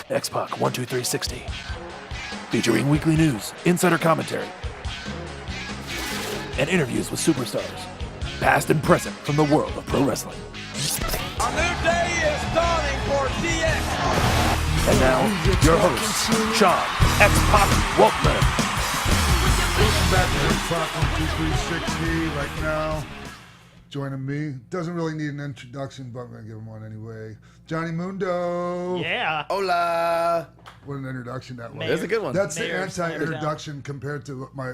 X-Pac 12360. Featuring weekly news, insider commentary, and interviews with superstars, past and present from the world of pro wrestling. A new day is dawning for DX. And now, your host, Sean X-Pac Waltman. Welcome back to X-Pac 12360 right now. Joining me. Doesn't really need an introduction, but I'm going to give him one anyway. Johnny Mundo. Yeah. Hola. What an introduction that was. That's a good one. That's the Mayor anti-introduction compared to my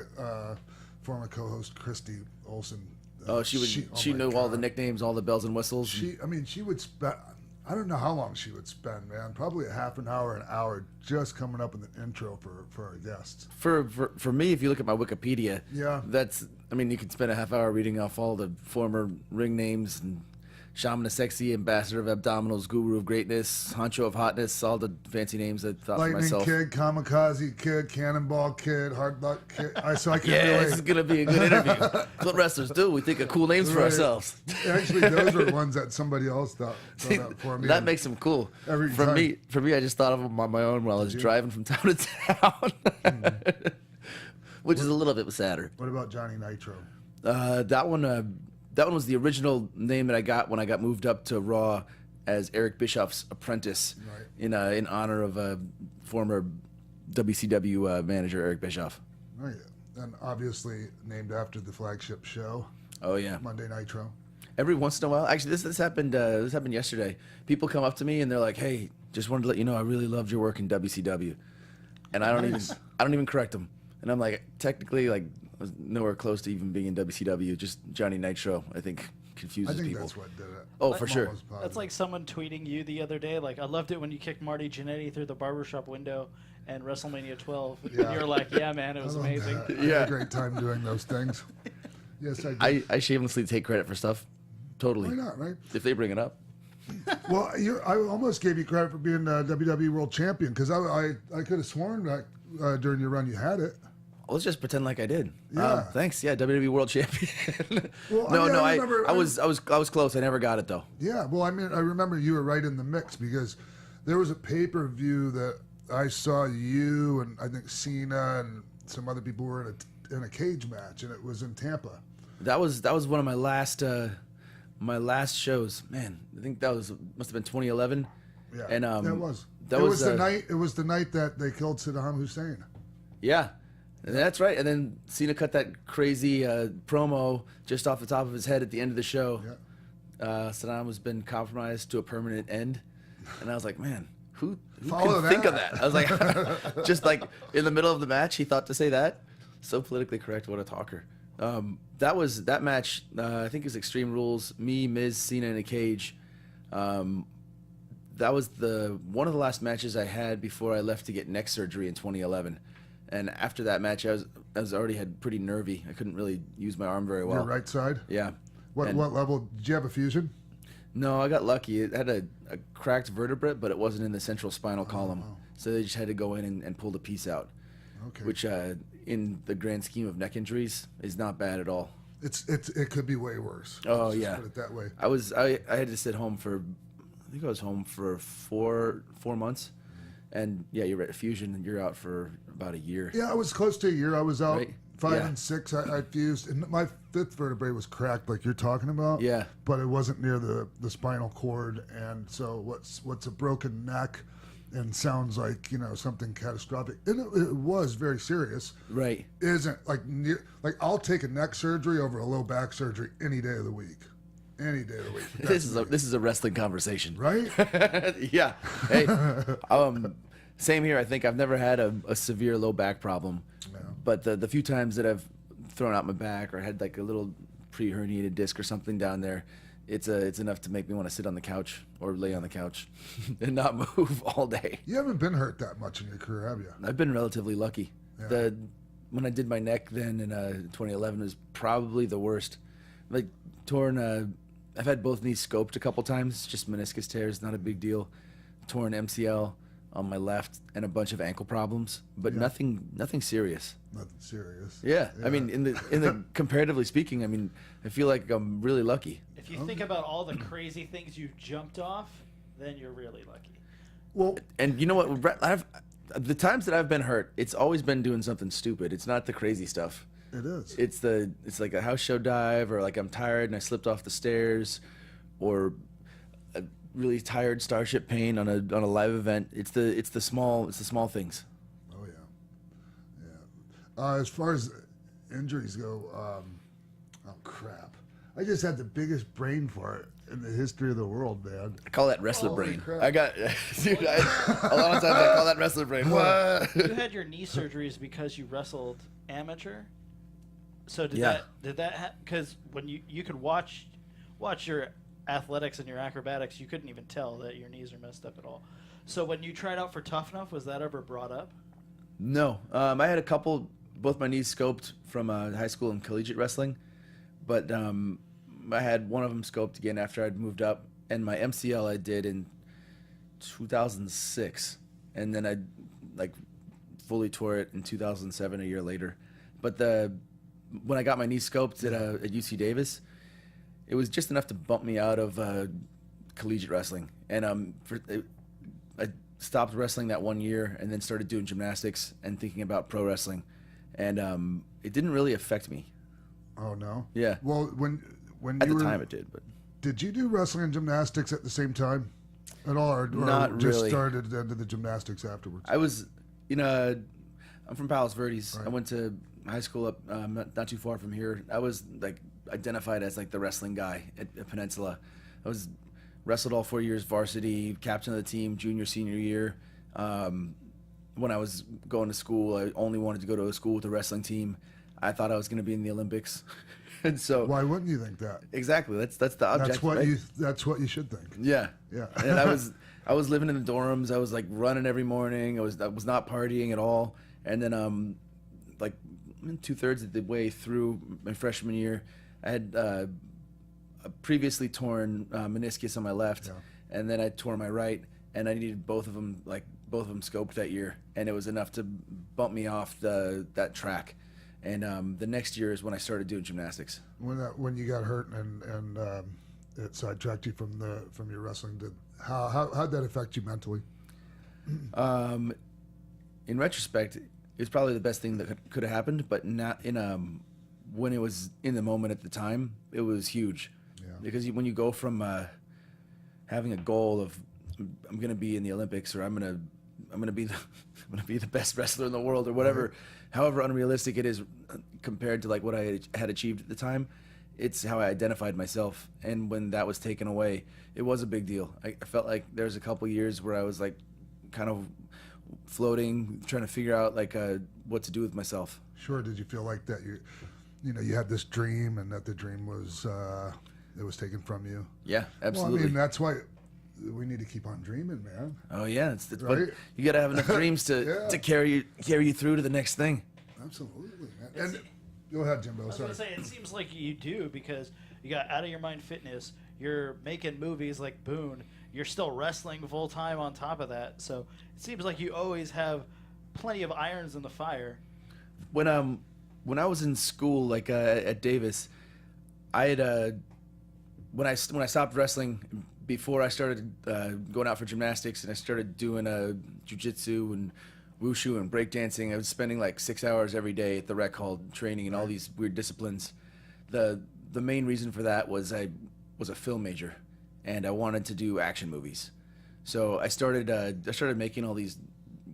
former co-host, Christy Olsen. She knew all the nicknames, all the bells and whistles. She would spend, I don't know how long she would spend, man. Probably a half an hour just coming up with an intro for our guests. For me, if you look at my Wikipedia, Yeah. you could spend a half hour reading off all the former ring names and Shaman of Sexy, Ambassador of Abdominals, Guru of Greatness, Honcho of Hotness, all the fancy names I thought Lightning for myself. Kid, Kamikaze Kid, Cannonball Kid, Hard Luck Kid. So I can Yeah, really... this is going to be a good interview. That's what wrestlers do. We think of cool names for Right. ourselves. Actually, those were ones that somebody else thought up for me. That makes them cool. Every For time. me, I just thought of them on my own while I was driving from town to town, which is a little bit sadder. What about Johnny Nitro? That one was the original name that I got when I got moved up to Raw as Eric Bischoff's apprentice, Right. in honor of former WCW manager Eric Bischoff. Oh, yeah. And obviously named after the flagship show, Oh yeah. Monday Nitro. Every once in a while, actually, this happened. This happened yesterday. People come up to me and they're like, "Hey, just wanted to let you know I really loved your work in WCW," and I don't even correct them. And I'm like, technically, like, I was nowhere close to even being in WCW. Just Johnny Nitro, I think, confuses I think people. that's what did it. Oh, for I'm sure. almost positive. That's like someone tweeting you the other day, like, I loved it when you kicked Marty Jannetty through the barbershop window and WrestleMania 12. Yeah. You're like, yeah, man, it I was love amazing. that. I had a great time doing those things. Yes, I did. I shamelessly take credit for stuff. Totally. Why not, right? If they bring it up. Well, I almost gave you credit for being WWE World Champion because I could have sworn that during your run you had it. Let's just pretend like I did. Yeah. Thanks. Yeah, WWE World Champion. Well, I remember- I was close. I never got it though. Yeah, well, I mean, I remember you were right in the mix because there was a pay-per-view that I saw you and I think Cena and some other people were in a cage match, and it was in Tampa. That was one of my last shows. Man, I think must have been 2011. Yeah, And it was. That it was was the night. It was the night that they killed Saddam Hussein. Yeah. And that's right. And then Cena cut that crazy promo just off the top of his head at the end of the show. Yeah. Saddam has been compromised to a permanent end. And I was like, man, who Follow can think of that. that? I was like, just like in the middle of the match, he thought to say that. So politically correct. What a talker. That match, I think it was Extreme Rules, me, Miz, Cena in a cage. That was one of the last matches I had before I left to get neck surgery in 2011. And after that match, I was already had pretty nervy. I couldn't really use my arm very well. Your right side. Yeah. What level? Did you have a fusion? No, I got lucky. It had a cracked vertebrae, but it wasn't in the central spinal column. wow. So they just had to go in and pull the piece out, Okay. which in the grand scheme of neck injuries is not bad at all. It could be way worse. Oh, Let's just yeah. Put it that way. I had to sit home I think I was home for four months. And yeah, you're right. Fusion, you're out for about a year. Yeah, I was close to a year. I was out Right. 5 Yeah. and 6. I fused, and my fifth vertebrae was cracked, like you're talking about. Yeah. But it wasn't near the spinal cord, and so what's a broken neck, and sounds like something catastrophic, and it was very serious. Right. Isn't like I'll take a neck surgery over a low back surgery any day of the week. Any day of the week. This is a wrestling conversation. Right? Yeah. Hey, same here. I think I've never had a severe low back problem, but the few times that I've thrown out my back or had like a little pre-herniated disc or something down there, it's enough to make me want to sit on the couch or lay on the couch and not move all day. You haven't been hurt that much in your career, have you? I've been relatively lucky. Yeah. When I did my neck then in 2011 was probably the worst. Like torn. I've had both knees scoped a couple times, just meniscus tears, not a big deal. Torn MCL on my left and a bunch of ankle problems, but nothing serious. Nothing serious. Yeah. I mean, in the comparatively speaking, I mean, I feel like I'm really lucky. If you think about all the crazy things you've jumped off, then you're really lucky. Well, And you know what? The times that I've been hurt, it's always been doing something stupid. It's not the crazy stuff. it is. It's like a house show dive, or like I'm tired and I slipped off the stairs, or a really tired Starship pain on a live event. It's the small things. Oh yeah. As far as injuries go, oh crap! I just had the biggest brain fart in the history of the world, man. I call that wrestler Holy brain. crap. I got dude. A lot of times I call that wrestler brain. What? You had your knee surgeries because you wrestled amateur. So did Yeah. that because when you could watch your athletics and your acrobatics, you couldn't even tell that your knees are messed up at all. So when you tried out for Tough Enough, was that ever brought up? No, I had a couple, both my knees scoped from high school and collegiate wrestling, but I had one of them scoped again after I'd moved up, and my MCL I did in 2006, and then I like fully tore it in 2007, a year later. But when I got my knee scoped at UC Davis, it was just enough to bump me out of collegiate wrestling, and I stopped wrestling that 1 year, and then started doing gymnastics and thinking about pro wrestling, and it didn't really affect me. Oh no. Yeah. Well, when At you the were, time, it did, but did you do wrestling and gymnastics at the same time at all, or Not just really. started into the gymnastics afterwards? I was, I'm from Palos Verdes. Right. I went to high school up not too far from here. I was like identified as like the wrestling guy at Peninsula. I was wrestled all 4 years varsity, captain of the team, junior, senior year. When I was going to school, I only wanted to go to a school with a wrestling team. I thought I was going to be in the Olympics, and so Why wouldn't you think that? exactly that's the object. That's what you should think. Yeah. Yeah. And I was living in the dorms. I was like running every morning. I was not partying at all. And then like 2/3 of the way through my freshman year, I had a previously torn meniscus on my left, Yeah. and then I tore my right, and I needed both of them scoped that year, and it was enough to bump me off that track. And the next year is when I started doing gymnastics. When you got hurt and it sidetracked you from your wrestling, how'd that affect you mentally? In retrospect, it's probably the best thing that could have happened, but not in when it was in the moment at the time, it was huge. Yeah. Because when you go from having a goal of I'm going to be in the Olympics, or I'm going to be the best wrestler in the world, or whatever, however unrealistic it is compared to like what I had achieved at the time, it's how I identified myself. And when that was taken away, it was a big deal. I felt like there was a couple years where I was like kind of floating, trying to figure out like what to do with myself. Sure. Did you feel like that you had this dream and that the dream was it was taken from you? Yeah, absolutely. Well, I mean, that's why we need to keep on dreaming, man. Oh yeah, it's Right? but you gotta have enough dreams to Yeah. to carry you through to the next thing. Absolutely, man. And go ahead, Jimbo. I was Sorry. going to say, it seems like you do, because you got Out of Your Mind Fitness, you're making movies like Boone, you're still wrestling full time on top of that. So it seems like you always have plenty of irons in the fire. When I was in school, like at Davis, I had when I stopped wrestling, before I started going out for gymnastics and I started doing jiu-jitsu and wushu and breakdancing, I was spending like 6 hours every day at the rec hall training in all these weird disciplines. The main reason for that was I was a film major, and I wanted to do action movies. So I started making all these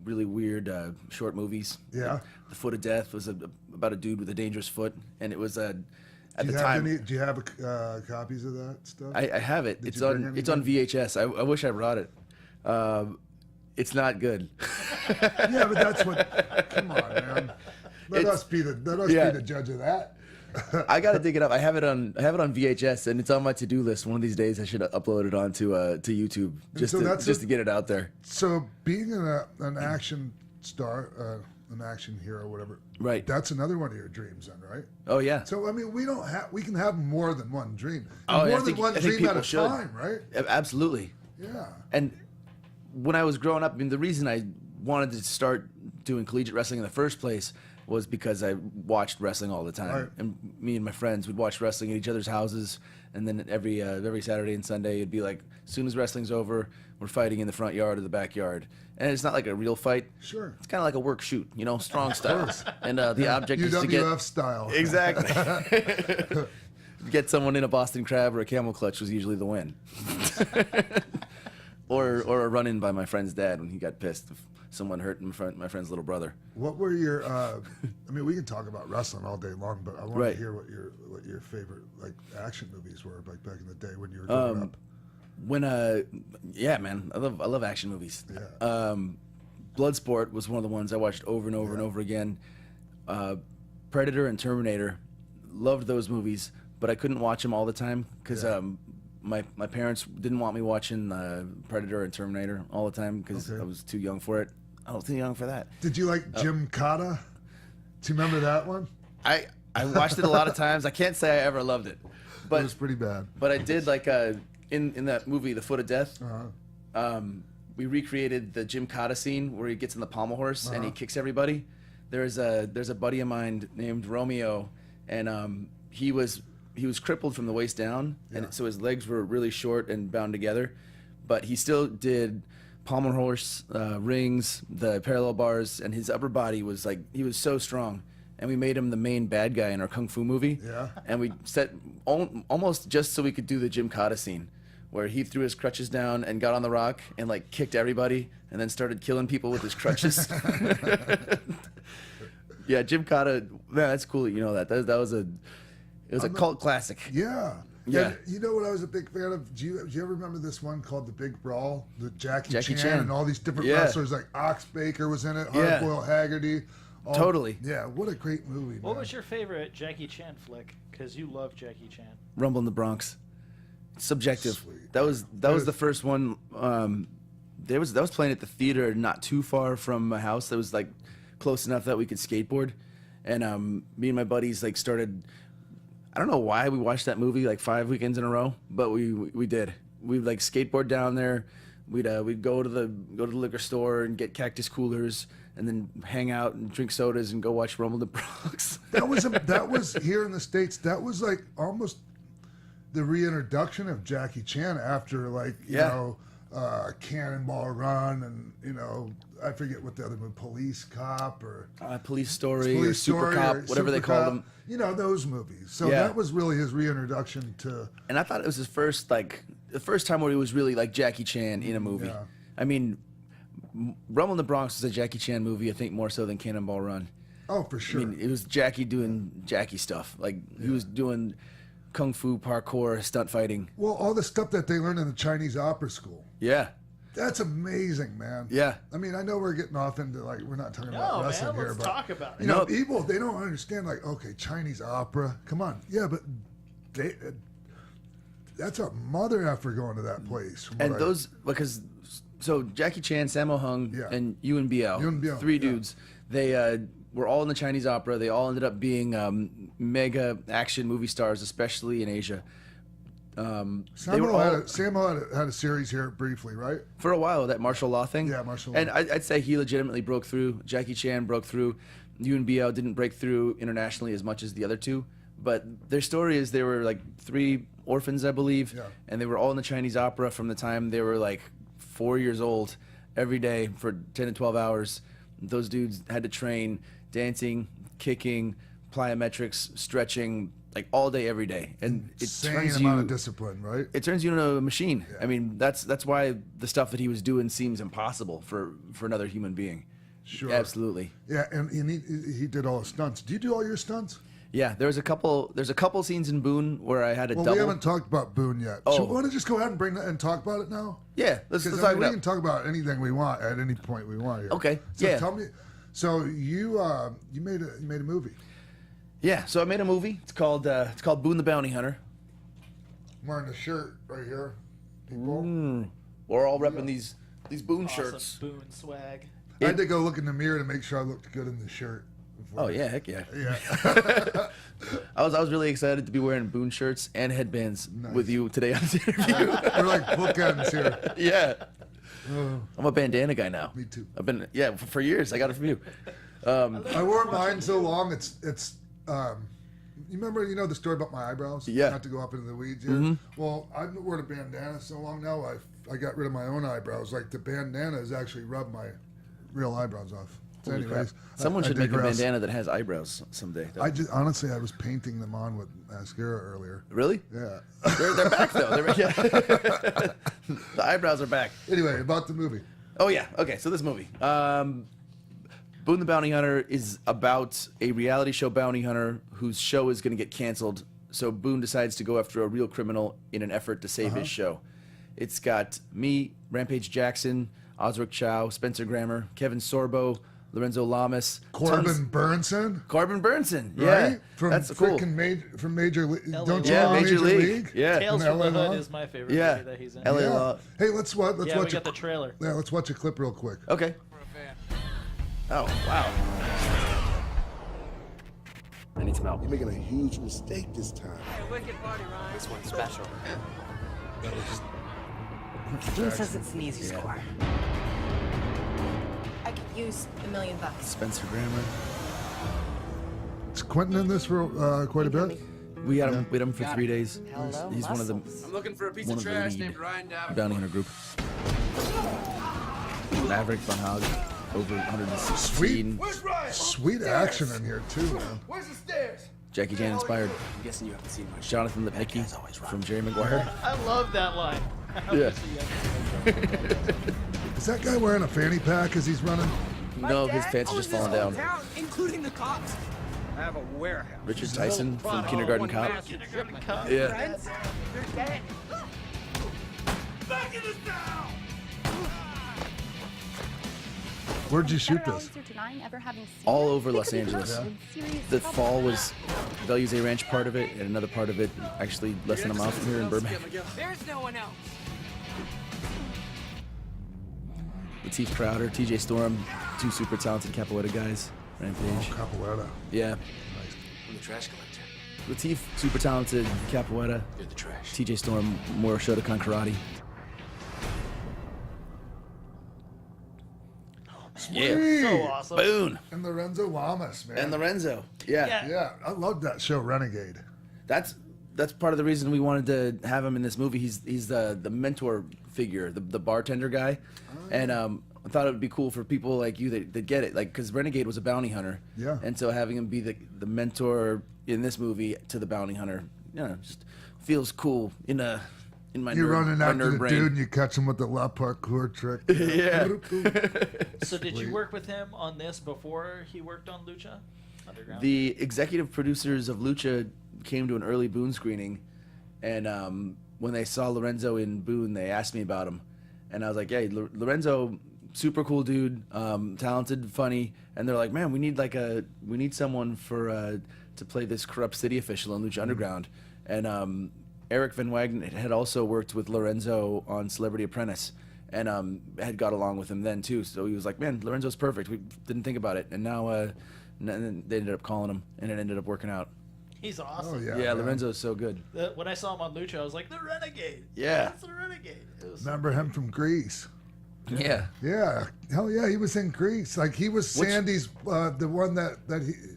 really weird short movies. Yeah. The Foot of Death was about a dude with a dangerous foot, and it was at Do the you time. do you have copies of that stuff? I have it. Did It's you bring on VHS. I wish I brought it. It's not good. Yeah, but that's what. Come on, man. Let us be the judge of that. I gotta dig it up. I have it on VHS, and it's on my to-do list. One of these days, I should upload it onto to YouTube just to get it out there. So being an action star, an action hero, whatever. Right. That's another one of your dreams, then, right? Oh yeah. So I mean, we can have more than one dream. Oh, yeah, More I than think- one I think dream at people a should. time, right? Absolutely. Yeah. And when I was growing up, I mean, the reason I wanted to start doing collegiate wrestling in the first place was because I watched wrestling all the time. Right. And me and my friends would watch wrestling at each other's houses. And then every Saturday and Sunday, it'd be like, as soon as wrestling's over, we're fighting in the front yard or the backyard. And it's not like a real fight. Sure. It's kind of like a work shoot, strong style. And the object is to get... UWF style. Exactly. Get someone in a Boston Crab or a camel clutch was usually the win. or a run-in by my friend's dad when he got pissed if someone hurt my friend's little brother. What were your? I mean, we can talk about wrestling all day long, but I want Right. to hear what your favorite action movies were back in the day when you were growing up. Yeah, man, I love action movies. Yeah. Bloodsport was one of the ones I watched over and over and over again. Predator and Terminator, loved those movies, but I couldn't watch them all the time because my parents didn't want me watching Predator and Terminator all the time because I was too young for it. I was too young for that. Did you like Jim Cotta? Do you remember that one? I watched it a lot of times. I can't say I ever loved it, but It was pretty bad. But I did like in that movie, The Foot of Death. We recreated the Jim Cotta scene where he gets in the pommel horse and he kicks everybody. There's a buddy of mine named Romeo, and he was crippled from the waist down, and so his legs were really short and bound together, but he still did pommel horse rings, the parallel bars, and his upper body was like, he was so strong. And we made him the main bad guy in our kung fu movie. Yeah. And we set almost just so we could do the Jim Cotta scene, where he threw his crutches down and got on the rock and like kicked everybody, and then started killing people with his crutches. Yeah, Jim Cotta. Man, that's cool that you know that. That was a cult classic. Yeah. Yeah. And you know what I was a big fan of? Do you ever remember this one called The Big Brawl? The Jackie Jackie Chan Chan. and all these different Yeah. wrestlers, like Ox Baker was in it, Yeah. Hardboiled Haggerty. Totally. Yeah, what a great movie, man. What was your favorite Jackie Chan flick? Because you love Jackie Chan. Rumble in the Bronx. Subjective. Sweet. That was the first one. That was playing at the theater not too far from my house. That was like close enough that we could skateboard. And me and my buddies like started. I don't know why we watched that movie like 5 weekends in a row, but we did. We'd like skateboard down there. We'd go to the liquor store and get Cactus coolers, and then hang out and drink sodas and go watch Rumble in the Bronx. That was here in the States. That was like almost the reintroduction of Jackie Chan after Cannonball Run and I forget what the other movie, Police Cop or Police Story or Super Cop, whatever they called them. Those movies. So Yeah. that was really his reintroduction to. And I thought it was his first time where he was really like Jackie Chan in a movie. Yeah. I mean, Rumble in the Bronx was a Jackie Chan movie, I think more so than Cannonball Run. Oh, for sure. I mean, it was Jackie doing Jackie stuff. Like he was doing kung fu, parkour, stunt fighting. Well, all the stuff that they learned in the Chinese opera school. Yeah. That's amazing, man. Yeah. I mean, I know we're getting off into we're not talking about No, wrestling man, here, let's but talk about it. people they don't understand. Like, okay, Chinese opera, come on, yeah, but that's a mother effort going to that place. from And what I- because Jackie Chan, Sammo Hung, Yeah. and Yuen Biao, Yuen Biao, three yeah. dudes, they were all in the Chinese opera. They all ended up being mega action movie stars, especially in Asia. They were all, Sammo had a series here briefly, right? for a while, that martial law thing. Yeah, martial law. And I'd say he legitimately broke through. Jackie Chan broke through. Yuen Biao didn't break through internationally as much as the other two. But their story is they were like 3 orphans, I believe, Yeah. and they were all in the Chinese opera from the time they were like 4 years old, every day for 10 to 12 hours. Those dudes had to train dancing, kicking, plyometrics, stretching, like all day, every day. And it Insane turns amount you of discipline, right? it turns you into a machine. I mean, that's why the stuff that he was doing seems impossible for another human being. Sure. Absolutely. Yeah, and he did all his stunts. Do you do all your stunts? Yeah, there's a couple scenes in Boone where I had a Well, double. we haven't talked about Boone yet. Oh. So we want to just go ahead and bring that and talk about it now? Yeah, let's Because talk we about can talk about anything we want at any point we want here. Okay, So yeah. tell me. So you made a movie. Yeah, so I made a movie. It's called Boone the Bounty Hunter. I'm wearing the shirt right here. People. We're all repping these Boone Awesome shirts. Boone swag. I had to go look in the mirror to make sure I looked good in the shirt. before. Oh yeah, heck yeah. Yeah. I was really excited to be wearing Boone shirts and headbands with you today on the interview. We're like bookends here. Yeah. I'm a bandana guy now. Me too. I've been for years. I got it from you. I wore mine so long. It's. You remember, the story about my eyebrows? Yeah. Not to go up into the weeds here. Well, I've worn a bandana so long now. I got rid of my own eyebrows. Like the bandana has actually rubbed my real eyebrows off. So anyways, Someone should make a digress. bandana that has eyebrows someday. Honestly, I was painting them on with mascara earlier. Really? Yeah. They're back though. The eyebrows are back. Anyway, about the movie. Oh yeah. Okay. So this movie, Boone the Bounty Hunter, is about a reality show bounty hunter whose show is going to get canceled. So Boone decides to go after a real criminal in an effort to save his show. It's got me, Rampage Jackson, Osric Chow, Spencer Grammer, Kevin Sorbo, Lorenzo Lamas, Corbin Burnson. Corbin Burnson. Yeah, Right? From that's cool. from Major League. LA Don't you Yeah, know Major League. League? Yeah. Tales From from the LA Hood Law? is my favorite Yeah. movie that he's in. LA Yeah. Law. Hey, let's watch Yeah, we a got the trailer. yeah, let's watch a clip real quick. Okay. Oh wow. I need some help. You're making a huge mistake this time. This one's special. He says it's an easy score. I could use $1 million. Spencer Grammer. Is Quentin in this for quite a bit? We had him for 3 days. Hello, He's one of the muscles. I'm looking for a piece one of of the trash lead named Ryan Dow. bounty hunter group. Maverick Von Hog, over 116. Sweet action in here too, man. Where's the stairs? Jackie Chan inspired. I'm guessing you haven't seen my show. Jonathan Lipnicki from Jerry Maguire. I love that line. Yeah. Is that guy wearing a fanny pack as he's running? No, his pants are just falling down. Town, including the cops. I have a warehouse. Richard Tyson from Kindergarten Cop. Yeah. Where'd you shoot this? All over Los Angeles. The fall was Belleuze Ranch part of it, and another part of it actually less than a mile from here in Burbank. There's no one else. Lateef Crowder, TJ Storm, two super talented Capoeira guys. Rampage. Capoeira. Yeah. I'm the trash collector. Lateef, super talented Capoeira. You're the trash. TJ Storm, more Shotokan Karate. Yeah. So awesome. Boone. And Lorenzo Lamas, man. And Lorenzo. Yeah. Yeah, I love that show, Renegade. That's part of the reason we wanted to have him in this movie. He's the mentor figure, the bartender guy. And I thought it would be cool for people like you that get it, like, because Renegade was a bounty hunter. Yeah. And so having him be the mentor in this movie to the bounty hunter, just feels cool in my You're running my after nerd the brain. dude and you catch him with the La Parkour trick. Yeah. So did you work with him on this before he worked on Lucha Underground? The executive producers of Lucha came to an early Boone screening, and when they saw Lorenzo in Boone, they asked me about him, and I was like, "Yeah, Lorenzo, super cool dude, talented, funny." And they're like, "Man, we need someone for to play this corrupt city official in Lucha Underground," and Eric Van Wagner had also worked with Lorenzo on Celebrity Apprentice, and had got along with him then too. So he was like, "Man, Lorenzo's perfect." We didn't think about it, and now and then they ended up calling him, and it ended up working out. He's awesome. Oh, yeah. Yeah, man. Lorenzo's so good. When I saw him on Lucha, I was like, the Renegade. Yeah. That's the Renegade. It was Remember him from Grease? Yeah. Yeah, hell yeah, he was in Greece. Like he was Which- Sandy's, the one that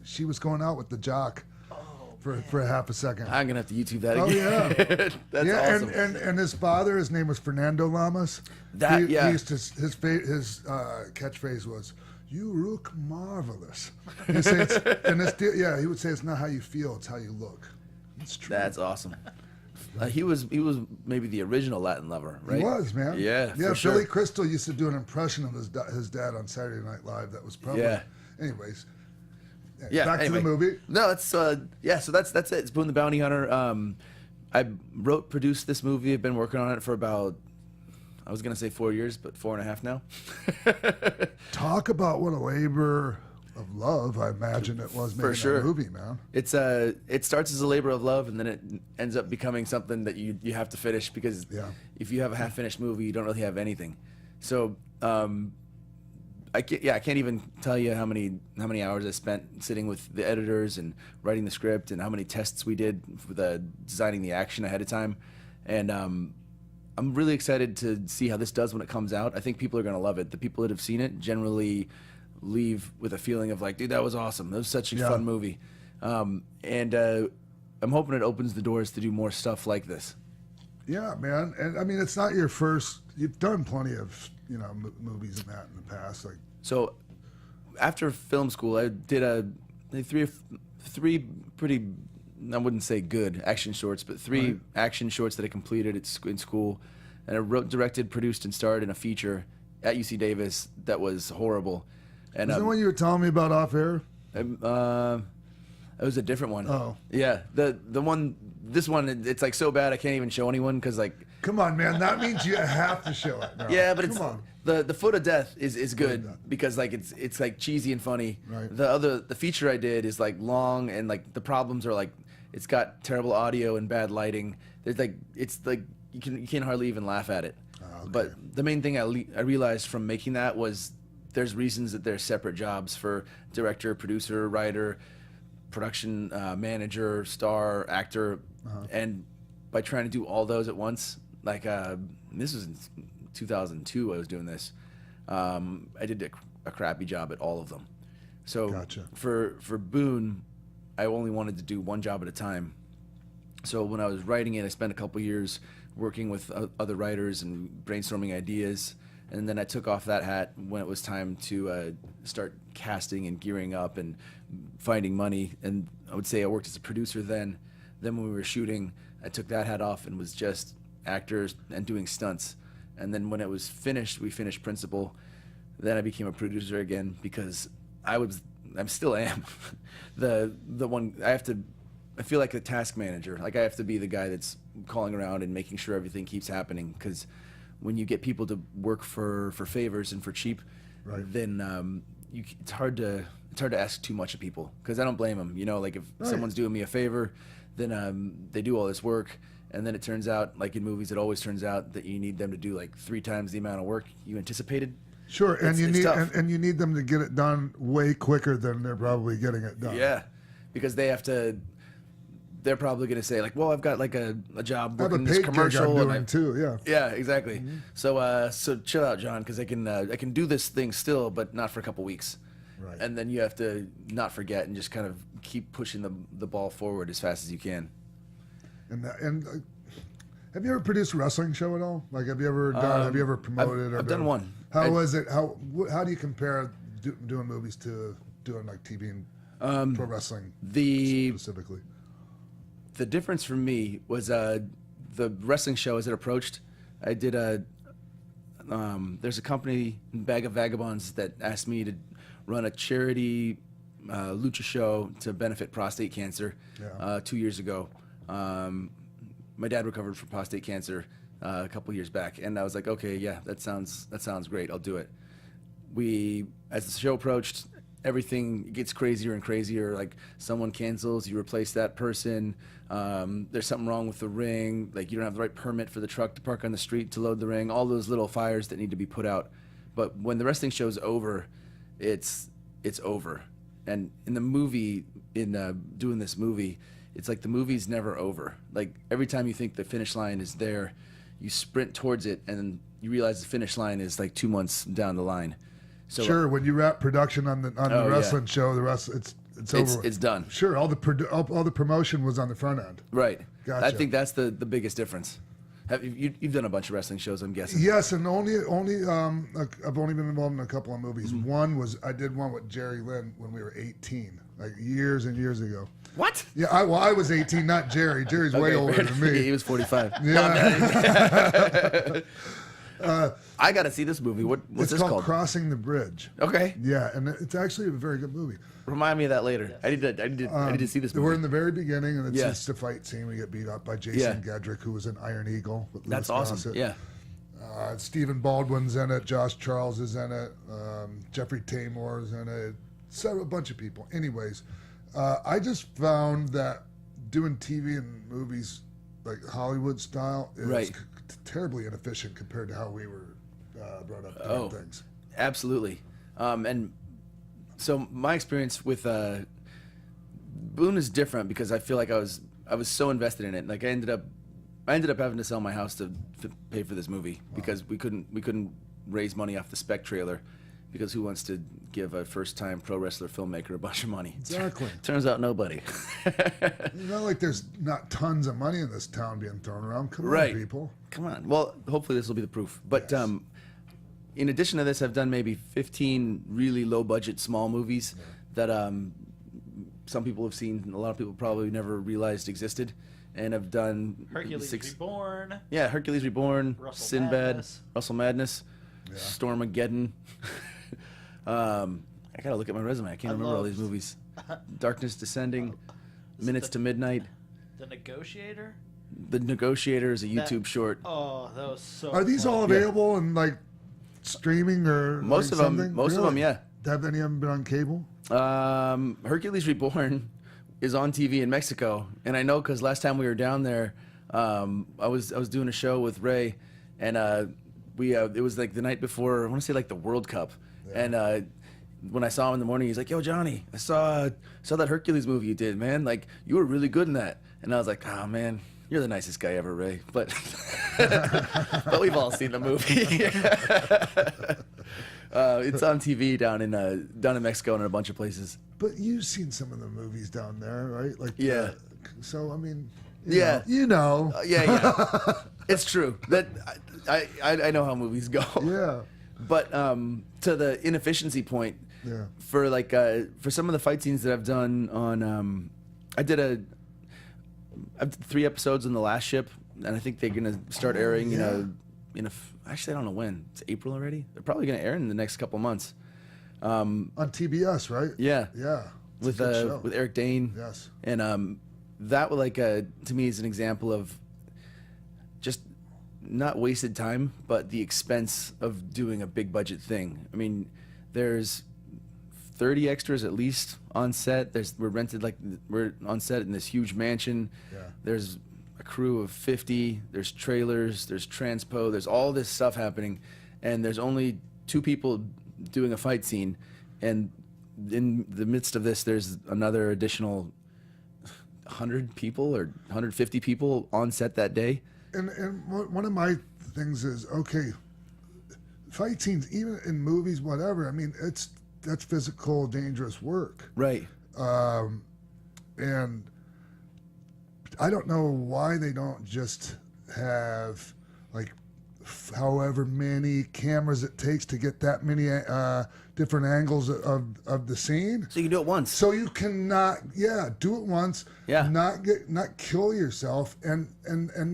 she was going out with the jock for a half a second. I'm gonna have to YouTube that Oh, again. yeah. That's yeah, awesome. and his father, his name was Fernando Lamas. That- he yeah. used to, his catchphrase was, "You look marvelous." He'd say it's, and he would say it's not how you feel, it's how you look. It's true. That's awesome. He was maybe the original Latin lover, right? He was, man. Yeah, Yeah, for sure. Billy Crystal used to do an impression of his dad on Saturday Night Live. That was probably. Yeah. Anyways. Yeah. Back anyway. to the movie. No, that's So that's it. It's Boone the Bounty Hunter. I produced this movie. I've been working on it for about, I was gonna say 4 years, but 4.5 now. Talk about what a labor of love I imagine it was making sure. that movie, man. It's it starts as a labor of love, and then it ends up becoming something that you have to finish, because Yeah. if you have a half-finished movie, you don't really have anything. So I can't even tell you how many hours I spent sitting with the editors and writing the script, and how many tests we did for designing the action ahead of time. And I'm really excited to see how this does when it comes out. I think people are going to love it. The people that have seen it generally leave with a feeling of like, dude, that was awesome. That was such a Yeah. fun movie. And I'm hoping it opens the doors to do more stuff like this. Yeah, man. And I mean, it's not your first. You've done plenty of movies and that in the past. Like, So after film school, I did three pretty, I wouldn't say good action shorts, but three action shorts that I completed in school. And I wrote, directed, produced, and starred in a feature at UC Davis that was horrible. And is that what you were telling me about off air? it was a different one. Oh. Yeah, this one, it's like so bad I can't even show anyone because like. Come on, man. That means you have to show it. No, Yeah, but come on. the Foot of Death is good because like it's like cheesy and funny. Right. The feature I did is like long and like the problems are like it's got terrible audio and bad lighting. There's like it's like you can't hardly even laugh at it. Okay. But the main thing I realized from making that was there's reasons that there's separate jobs for director, producer, writer, production manager, star, actor, and by trying to do all those at once, like this was in 2002 I was doing this. I did a crappy job at all of them. So Gotcha. for Boone, I only wanted to do one job at a time. So when I was writing it, I spent a couple years working with other writers and brainstorming ideas. And then I took off that hat when it was time to start casting and gearing up and finding money. And I would say I worked as a producer then. Then when we were shooting, I took that hat off and was just actors and doing stunts. And then when it was finished, we finished principal. Then I became a producer again because I still am the one. I feel like the task manager. Like I have to be the guy that's calling around and making sure everything keeps happening. Because when you get people to work for favors and for cheap, then it's hard to ask too much of people. Because I don't blame them. You know, like if someone's doing me a favor, then they do all this work, and then it turns out, like in movies, it always turns out that you need them to do like 3 times the amount of work you anticipated. Sure, and you need tough. and you need them to get it done way quicker than they're probably getting it done. Yeah, because they have to. They're probably going to say like, "Well, I've got like a job I have a working this paid gig commercial." I'm doing too. Yeah. Yeah, exactly. So chill out, John, because I can do this thing still, but not for a couple weeks. Right. And then you have to not forget and just kind of keep pushing the ball forward as fast as you can. And have you ever produced a wrestling show at all? Like, have you ever done? Have you ever promoted? I've done one. How was it? How do you compare doing movies to doing like TV and pro wrestling specifically? The difference for me was the wrestling show as it approached. I did there's a company, Bag of Vagabonds, that asked me to run a charity lucha show to benefit prostate cancer 2 years ago. My dad recovered from prostate cancer a couple years back, and I was like, okay, yeah, that sounds great. I'll do it. As the show approached, everything gets crazier and crazier. Like someone cancels, you replace that person. There's something wrong with the ring. Like you don't have the right permit for the truck to park on the street to load the ring. All those little fires that need to be put out. But when the wrestling show's over, it's over. And in the movie, doing this movie, it's like the movie's never over. Like every time you think the finish line is there, you sprint towards it, and then you realize the finish line is like 2 months down the line. So, Sure, when you wrap production on the wrestling show, the rest it's over. It's done. Sure, all the promotion was on the front end. Right. Gotcha. I think that's the biggest difference. You've done a bunch of wrestling shows, I'm guessing. Yes, and I've only been involved in a couple of movies. One I did one with Jerry Lynn when we were 18, like years and years ago. What? Yeah, I was 18, not Jerry. Jerry's way older than me. He was 45. Yeah. I got to see this movie. What's It's this called called? Crossing the Bridge. Okay. Yeah, and it's actually a very good movie. Remind me of that later. I need to see this movie. We're in the very beginning, and it's Yeah. just a fight scene. We get beat up by Jason Gedrick, who was in Iron Eagle. With That's Louis awesome. Gossett. Yeah. Stephen Baldwin's in it. Josh Charles is in it. Jeffrey Taymor is in it. A bunch of people. Anyways, I just found that doing TV and movies like Hollywood style is terribly inefficient compared to how we were brought up doing things. Absolutely. And so my experience with Boone is different because I feel like I was so invested in it. Like I ended up having to sell my house to pay for this movie because we couldn't raise money off the spec trailer because who wants to give a first-time pro wrestler filmmaker a bunch of money? Exactly. Turns out nobody. You know, like there's not tons of money in this town being thrown around. Come Right. on, people. Come on. Well, hopefully this will be the proof. But Yes. in addition to this, I've done maybe 15 really low-budget small movies that some people have seen. A lot of people probably never realized existed. And I've done Hercules Reborn. Yeah, Hercules Reborn, Russell Sinbad, Madness. Russell Madness, Stormageddon. I gotta look at my resume. I can't remember all these movies. Darkness Descending, Minutes to Midnight. The Negotiator. The Negotiator is a YouTube short. Oh, that was so. Are these all available in like streaming or Most like of 'em- something? most of 'em, yeah. Have any of them been on cable? Hercules Reborn is on TV in Mexico, and I know because last time we were down there, I was doing a show with Ray, and it was like the night before, I want to say like the World Cup, and when I saw him in the morning, he's like, "Yo, Johnny, I saw that Hercules movie you did, man. Like you were really good in that." And I was like, "Oh man, you're the nicest guy ever, Ray." But but we've all seen the movie. It's on TV down in Mexico and in a bunch of places. But you've seen some of the movies down there, right? Like Yeah. So I mean, Yeah. you know. Yeah. It's true that I know how movies go. Yeah. But to the inefficiency point, Yeah. for like for some of the fight scenes that I've done on, I did 3 episodes on The Last Ship, and I think they're gonna start airing yeah. actually I don't know when. It's April already. They're probably gonna air in the next couple months. On TBS, right? Yeah. Yeah. It's a good show. With Eric Dane. Yes. And that would to me is an example of just not wasted time, but the expense of doing a big budget thing. I mean, there's 30 extras at least on set. We're on set in this huge mansion. Yeah. There's a crew of 50. There's trailers. There's transpo. There's all this stuff happening, and there's only 2 people doing a fight scene, and in the midst of this, there's another additional 100 people or 150 people on set that day. And one of my things is, okay, fight scenes, even in movies, whatever. I mean, that's physical, dangerous work. Right. And I don't know why they don't just have like however many cameras it takes to get that many different angles of the scene. So you can do it once. So you cannot, do it once. Yeah. Not kill yourself and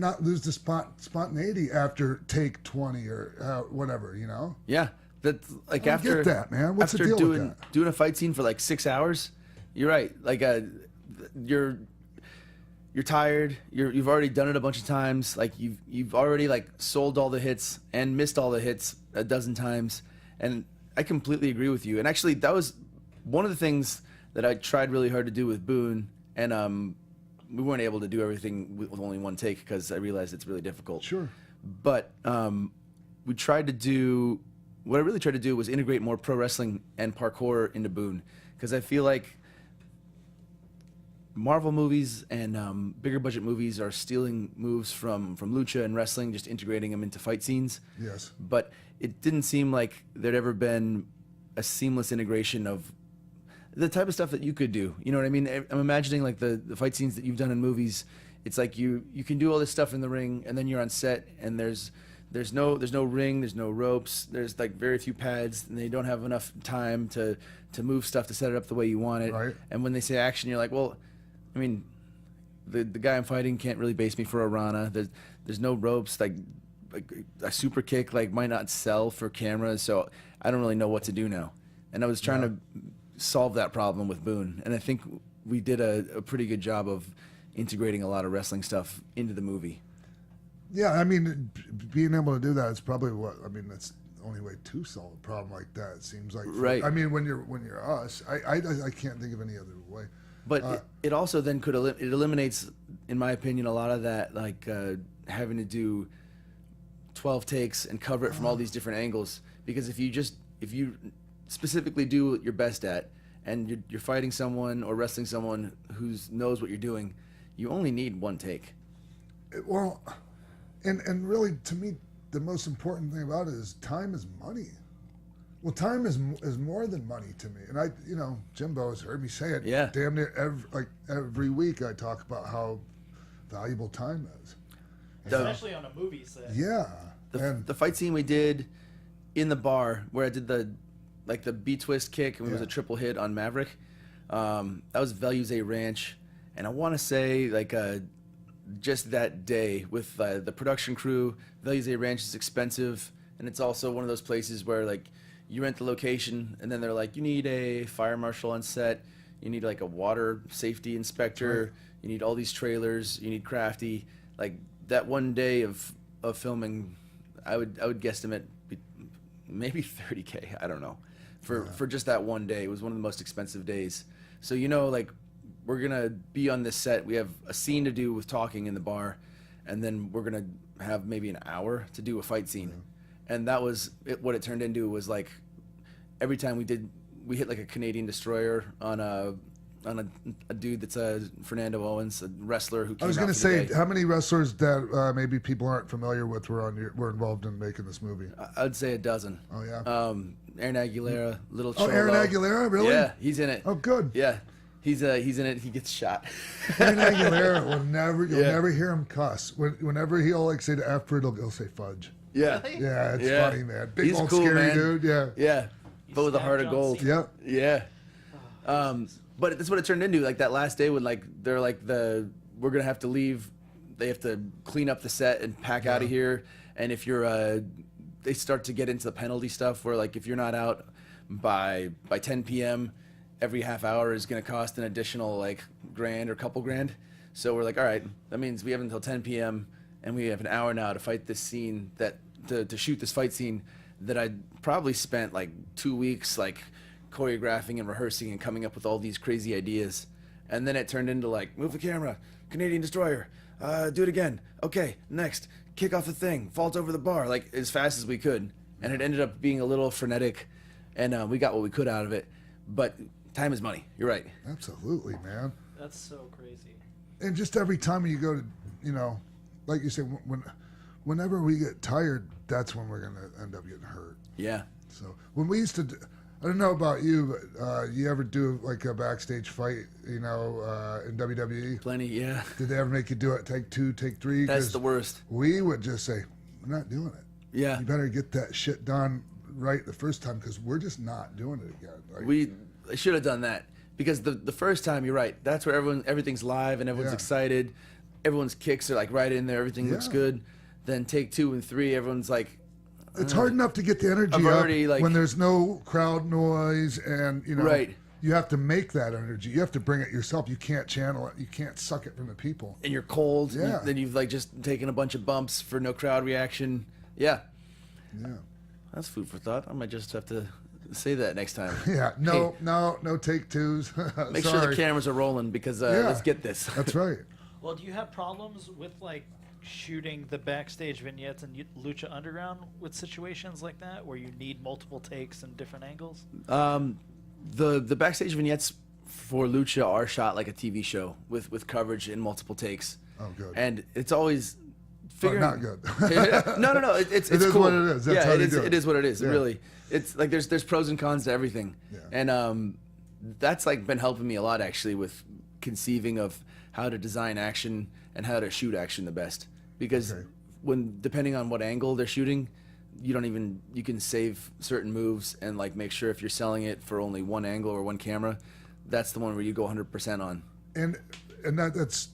not lose the spontaneity after take 20 or whatever, you know. Yeah. That's like I don't after get that, man. What's the after deal with that? doing a fight scene for like 6 hours. You're right. Like you're tired. You've already done it a bunch of times. Like you've already like sold all the hits and missed all the hits a dozen times. And I completely agree with you. And actually, that was one of the things that I tried really hard to do with Boone. And we weren't able to do everything with only one take because I realized it's really difficult. Sure. But we tried to do. What I really tried to do was integrate more pro wrestling and parkour into Boone, because I feel like Marvel movies and bigger budget movies are stealing moves from lucha and wrestling, just integrating them into fight scenes. Yes. But it didn't seem like there'd ever been a seamless integration of the type of stuff that you could do. You know what I mean? I'm imagining like the fight scenes that you've done in movies. It's like you can do all this stuff in the ring, and then you're on set, and there's no ring, there's no ropes, there's like very few pads, and they don't have enough time to move stuff to set it up the way you want it. Right. And when they say action, you're like, well, I mean, the guy I'm fighting can't really base me for a Rana. There's no ropes. Like a super kick might not sell for cameras, so I don't really know what to do now. And I was trying to solve that problem with Boone, and I think we did a pretty good job of integrating a lot of wrestling stuff into the movie. Yeah, I mean, being able to do that is probably that's the only way to solve a problem like that. It seems like. Right. I mean, when you're us, I can't think of any other way. But it also then it eliminates, in my opinion, a lot of that having to do 12 takes and cover it from all these different angles. Because if you specifically do what you're best at, and you're fighting someone or wrestling someone who knows what you're doing, you only need one take. Well, and really, to me, the most important thing about it is time is money. Well, time is more than money to me, and Jimbo has heard me say it. Yeah. Damn near every week I talk about how valuable time is. Especially on a movie set. Yeah. The fight scene we did in the bar where I did the B-twist kick and it was a triple hit on Maverick. That was Values A Ranch, and I want to say just that day with the production crew. Values A Ranch is expensive, and it's also one of those places where you rent the location and then they're like, you need a fire marshal on set, you need a water safety inspector, you need all these trailers, you need crafty. That one day of filming, I would guesstimate maybe $30K. I don't know, for just that one day. It was one of the most expensive days. So we're gonna be on this set. We have a scene to do with talking in the bar, and then we're gonna have maybe an hour to do a fight scene. And that was it. What it turned into was every time we hit a Canadian destroyer on a dude that's Fernando Owens, a wrestler who came I was going to say, how many wrestlers that maybe people aren't familiar with were involved in making this movie? I'd say a dozen. Oh yeah. Aaron Aguilera, Little Oh, Cholo. Aaron Aguilera, really? Yeah, he's in it. Oh, good. Yeah, he's in it. He gets shot. Aaron Aguilera will never, you'll never hear him cuss. Whenever he'll say the F word, he'll say fudge. Yeah, Yeah, it's funny, man. Big He's old cool, scary man. dude. Yeah. yeah, but with a stabbed heart of John gold. Cena. Yep. Yeah. But that's what it turned into. That last day when they're we're gonna have to leave. They have to clean up the set and pack out of here. And if you're they start to get into the penalty stuff where if you're not out by 10 p.m., every half hour is gonna cost an additional $1,000 or couple grand. So we're all right, that means we have until 10 p.m. and we have an hour now to fight this scene to shoot this fight scene that I probably spent 2 weeks choreographing and rehearsing and coming up with all these crazy ideas. And then it turned into move the camera, Canadian destroyer, do it again, okay, next, kick off the thing, falls over the bar, as fast as we could. And it ended up being a little frenetic, and we got what we could out of it. But time is money, you're right. Absolutely, man. That's so crazy. And just every time you go to, like you say, whenever we get tired, that's when we're gonna end up getting hurt. Yeah. So when we used to, I don't know about you, but you ever do a backstage fight, in WWE? Plenty, yeah. Did they ever make you do it take 2, take 3? That's 'Cause the worst. We would just say, we're not doing it. Yeah. You better get that shit done right the first time because we're just not doing it again. We should have done that because the first time, you're right, that's where everything's live and everyone's excited. Everyone's kicks are right in there. Everything looks good. Then take 2 and 3, everyone's it's hard enough to get the energy I've up already, when there's no crowd noise and, Right. you have to make that energy. You have to bring it yourself. You can't channel it. You can't suck it from the people. and you're cold. Yeah. Then you've just taken a bunch of bumps for no crowd reaction. Yeah. Yeah. That's food for thought. I might just have to say that next time. Yeah. No take 2s. Make sure the cameras are rolling because let's get this. That's right. Well, do you have problems with shooting the backstage vignettes in Lucha Underground with situations like that where you need multiple takes and different angles? The backstage vignettes for Lucha are shot like a TV show with coverage in multiple takes. Oh, good. And it's always figuring. Not good. No. It's It is cool. what it is. That's how they do it. It is what it is. Yeah. Really, it's there's pros and cons to everything. Yeah. And that's been helping me a lot actually with conceiving of how to design action and how to shoot action the best. Because when depending on what angle they're shooting, you can save certain moves and make sure if you're selling it for only one angle or one camera, that's the one where you go 100% on. And it's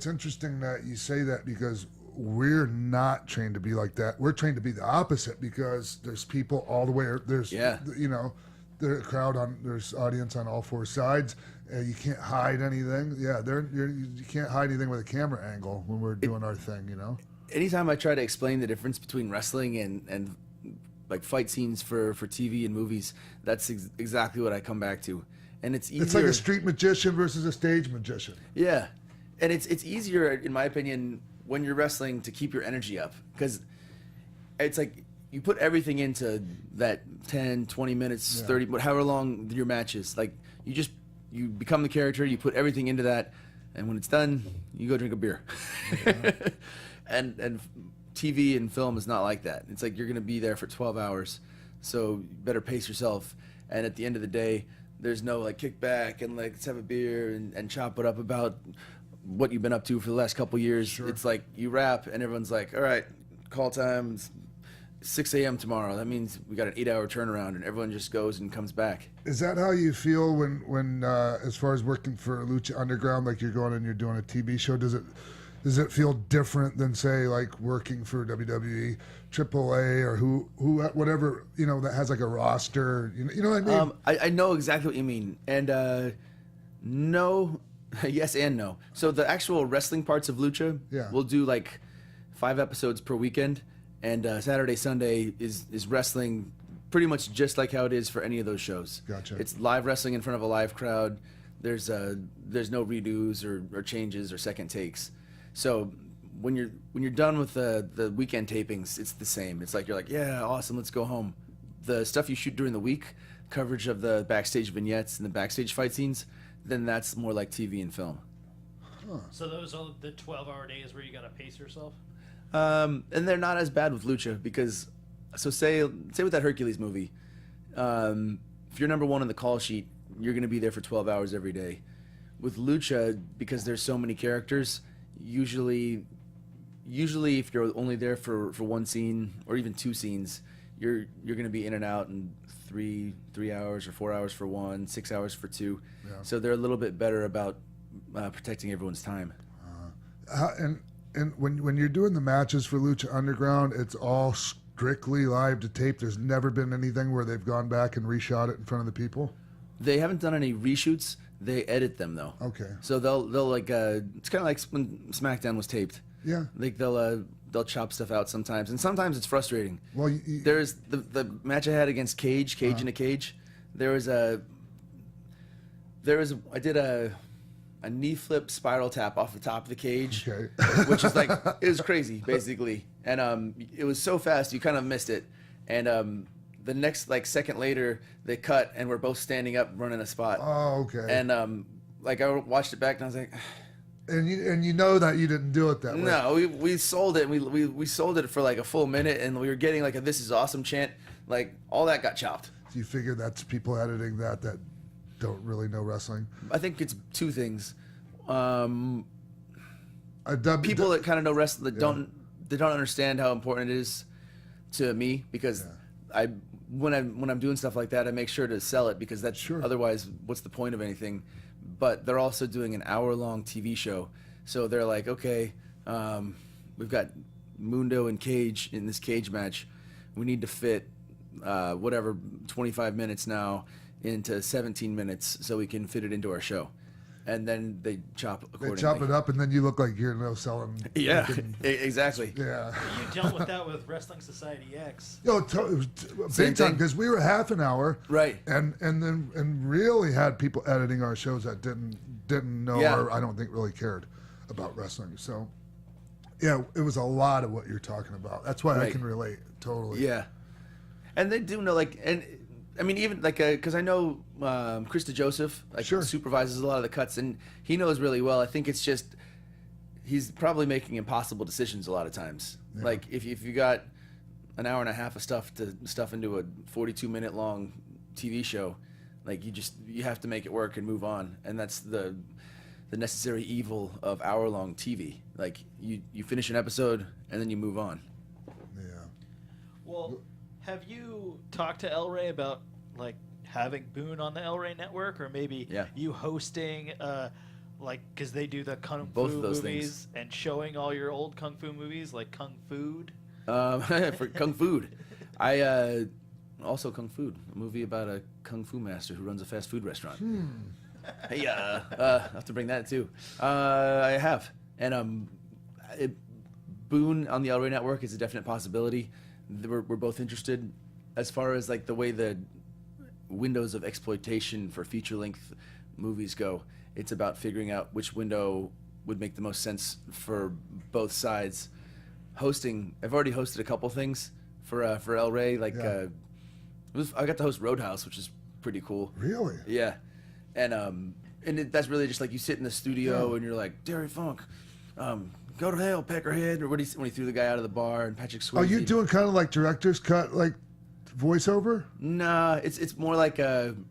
interesting that you say that because we're not trained to be like that. We're trained to be the opposite because there's people all the way. There's there's crowd there's audience on all 4 sides. You can't hide anything. Yeah, you can't hide anything with a camera angle when we're doing our thing. Anytime I try to explain the difference between wrestling and fight scenes for TV and movies, that's exactly what I come back to. And it's easier. It's like a street magician versus a stage magician. Yeah, and it's easier in my opinion when you're wrestling to keep your energy up because it's you put everything into that 10, 20 minutes, 30, however long your match is. You become the character, you put everything into that, and when it's done, you go drink a beer. And TV and film is not like that. It's you're going to be there for 12 hours. so you better pace yourself. And at the end of the day, there's no like kick back and like let's have a beer and chop it up about what you've been up to for the last couple years. Sure. It's like you wrap and everyone's like, all right, call time. It's 6 a.m. tomorrow. That means we got an 8-hour turnaround, and everyone just goes and comes back. Is that how you feel when as far as working for Lucha Underground, like you're going and you're doing a TV show? Does it feel different than say like working for WWE, AAA, or whatever that has like a roster? You know what I mean? I know exactly what you mean, and no, yes and no. So the actual wrestling parts of Lucha, we'll do like 5 episodes per weekend. And Saturday, Sunday is wrestling pretty much just like how it is for any of those shows. Gotcha. It's live wrestling in front of a live crowd. There's no redos or changes or second takes. So when you're done with the weekend tapings, it's the same. It's like you're like, yeah, awesome, let's go home. The stuff you shoot during the week, coverage of the backstage vignettes and the backstage fight scenes, then that's more like TV and film. So those are the 12-hour days where you got to pace yourself? And they're not as bad with Lucha because, so say with that Hercules movie, if you're number 1 on the call sheet, you're going to be there for 12 hours every day. With Lucha, because there's so many characters, usually if you're only there for one scene or even 2 scenes, you're going to be in and out in 3 hours or 4 hours for 1, 6 hours for 2. Yeah. So they're a little bit better about protecting everyone's time. And when you're doing the matches for Lucha Underground, it's all strictly live to tape. There's never been anything where they've gone back and reshot it in front of the people. They haven't done any reshoots. They edit them though. Okay. So they'll like it's kind of like when SmackDown was taped. Yeah. Like they'll chop stuff out sometimes, and sometimes it's frustrating. Well, there's the match I had against Cage in a Cage. I did a knee flip spiral tap off the top of the cage, Okay. which is like, it was crazy basically. And it was so fast you kind of missed it. And the next like second later they cut and we're both standing up running a spot. Oh, okay. And like I watched it back and I was like, and you know that you didn't do it that way. no, we sold it. We sold it for like a full minute and we were getting like a "This is awesome" chant. Like all that got chopped. Do you figure that's people editing that don't really know wrestling? I think it's 2 things. A People that kind of know wrestling that don't understand how important it is to me, because when I'm doing stuff like that, I make sure to sell it, because that's otherwise what's the point of anything. But they're also doing an hour-long TV show, so they're like, okay, we've got Mundo and Cage in this cage match. We need to fit 25 minutes now into 17 minutes so we can fit it into our show. And then they chop accordingly. They chop it up, and then you look like you're selling. Yeah, exactly. Yeah. You dealt with that with Wrestling Society X. It was big time, because we were half an hour, right? And really had people editing our shows that didn't know or I don't think really cared about wrestling. So yeah, it was a lot of what you're talking about. That's why I can relate totally. Yeah, and they do know, like, and I mean, even like, because I know Krista Joseph supervises a lot of the cuts, and he knows really well. I think it's just he's probably making impossible decisions a lot of times. Yeah. Like if you got an hour and a half of stuff to stuff into a 42-minute long TV show, like you have to make it work and move on, and that's the necessary evil of hour-long TV. Like you finish an episode and then you move on. Yeah. Well, have you talked to El Rey about like having Boone on the El Rey Network, or maybe you hosting, like, because they do the Kung Both Fu of those movies and showing all your old Kung Fu movies, like Kung Food? For Kung Food, I also Kung Food, a movie about a Kung Fu master who runs a fast food restaurant. Hey, I have to bring that too. I have, and Boone on the El Rey Network is a definite possibility. We're both interested. As far as like the way the windows of exploitation for feature-length movies go, it's about figuring out which window would make the most sense for both sides. Hosting, I've already hosted a couple things for El Rey. Like I got to host Roadhouse, which is pretty cool. Really? Yeah, and that's really just like you sit in the studio and you're like, Terry Funk, go to hell, Peckerhead, or when he threw the guy out of the bar, and Patrick Swayze. Are you doing kind of like director's cut, like voiceover? Nah, it's more like when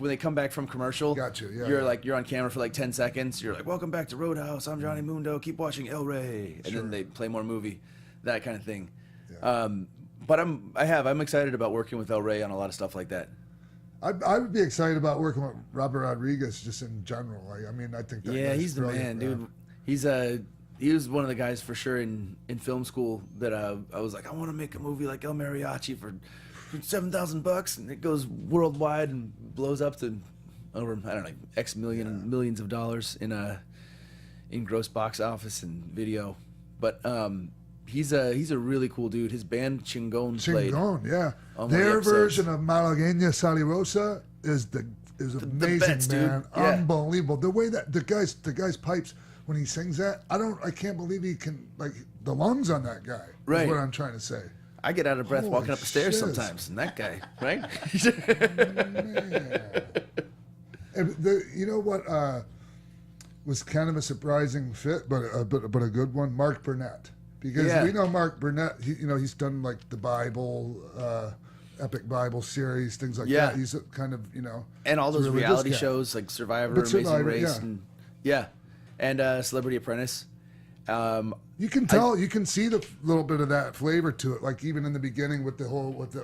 they come back from commercial. Gotcha, yeah, You're yeah. like you're on camera for like 10 seconds. You're like, welcome back to Roadhouse. I'm Johnny Mundo. Keep watching El Rey, and then they play more movie, that kind of thing. Yeah. But I'm excited about working with El Rey on a lot of stuff like that. I would be excited about working with Robert Rodriguez just in general. I mean, I think that Yeah, guy's he's the brilliant, man, dude. He was one of the guys for sure in film school that I was like, I want to make a movie like El Mariachi for $7,000, and it goes worldwide and blows up to over, I don't know, X millions of dollars in gross box office and video. But he's a really cool dude. His band Chingon played. Chingon, yeah. on one of the Their episodes. version of Malagueña Salirosa is amazing, best, dude. man. Yeah. Unbelievable. The way that the guy's pipes when he sings that, I can't believe he can, like, the lungs on that guy. Right. Is what I'm trying to say. I get out of breath Holy walking up the stairs shiz. sometimes, and that guy, right? Man. And you know what was kind of a surprising fit, but a good one? Mark Burnett. Because Yeah. we know Mark Burnett, he's done like the Bible, Epic Bible series, things like Yeah. that. He's a kind of, And all he's a those religious reality guy. shows like Survivor, But Amazing Survivor, Race, yeah. and Celebrity Apprentice. You can tell, you can see the little bit of that flavor to it, like even in the beginning with the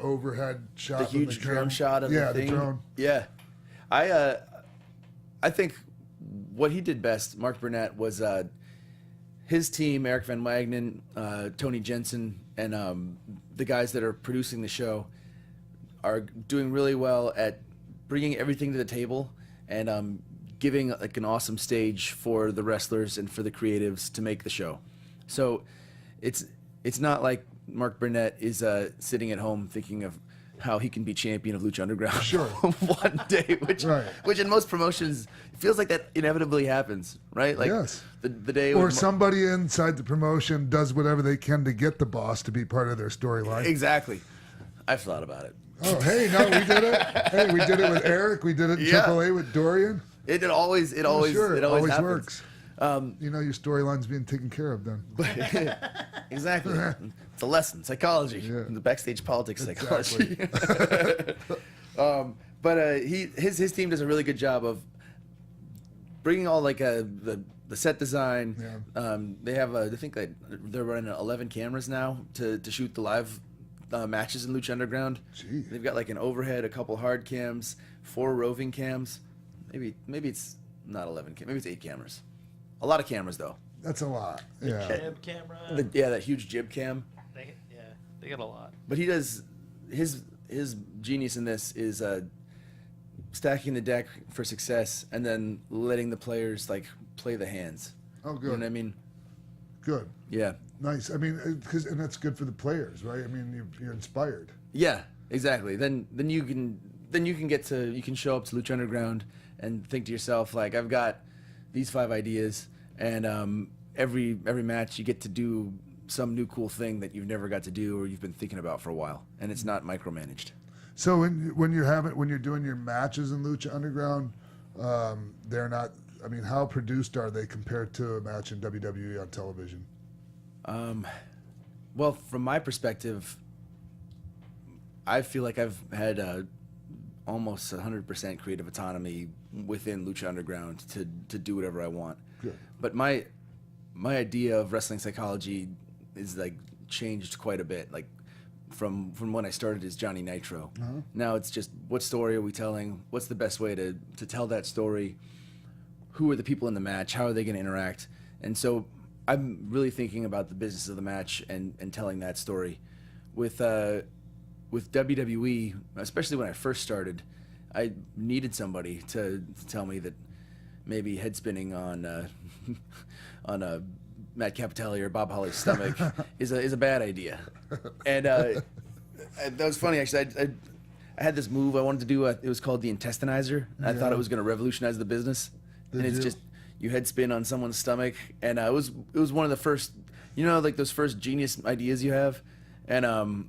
overhead shot, The with huge drone camera. shot of the thing. the drone. Yeah, I think what he did best, Mark Burnett, was his team, Eric Van Wagenen, Tony Jensen, and the guys that are producing the show are doing really well at bringing everything to the table and giving like an awesome stage for the wrestlers and for the creatives to make the show. So it's not like Mark Burnett is sitting at home thinking of how he can be champion of Lucha Underground Sure. one day, which in most promotions it feels like that inevitably happens, right? Like Yes. the day Or with somebody inside the promotion does whatever they can to get the boss to be part of their storyline. Exactly. I've thought about it. Oh, hey, no, we did it. Hey, we did it with Eric. We did it in Yeah. AAA with Dorian. It always Sure, it always happens. works. Your storyline's being taken care of then. Exactly. It's a lesson, psychology, Yeah. the backstage politics psychology. Exactly. But his team does a really good job of bringing all like the set design. Yeah. They have I think they're running 11 cameras now to shoot the live matches in Lucha Underground. Gee. They've got like an overhead, a couple hard cams, 4 roving cams. Maybe it's not 11 cams. Maybe it's 8 cameras. A lot of cameras though. That's a lot. Yeah. Jib camera. That huge jib cam. They got a lot. But he does his genius in this is stacking the deck for success and then letting the players like play the hands. Oh, good. You know what I mean? Good. Yeah. Nice. I mean, and that's good for the players, right? I mean, you're inspired. Yeah, exactly. Then you can show up to Lucha Underground and think to yourself like, I've got these 5 ideas, and every match you get to do some new cool thing that you've never got to do or you've been thinking about for a while, and it's not micromanaged. So when you're doing your matches in Lucha Underground, they're not. I mean, how produced are they compared to a match in WWE on television? Well, from my perspective, I feel like I've had almost 100% creative autonomy within Lucha Underground to do whatever I want. Good. But my idea of wrestling psychology is like changed quite a bit. Like from when I started as Johnny Nitro. Uh-huh. Now it's just, what story are we telling? What's the best way to tell that story? Who are the people in the match? How are they going to interact? And so I'm really thinking about the business of the match and telling that story. With WWE, especially when I first started, I needed somebody to tell me that maybe head spinning on a Matt Capitelli or Bob Holly's stomach is a bad idea. And that was funny, actually. I had this move I wanted to do. It was called the Intestinizer. I thought it was going to revolutionize the business. It's just you head spin on someone's stomach, and it was one of the first, like those first genius ideas you have, and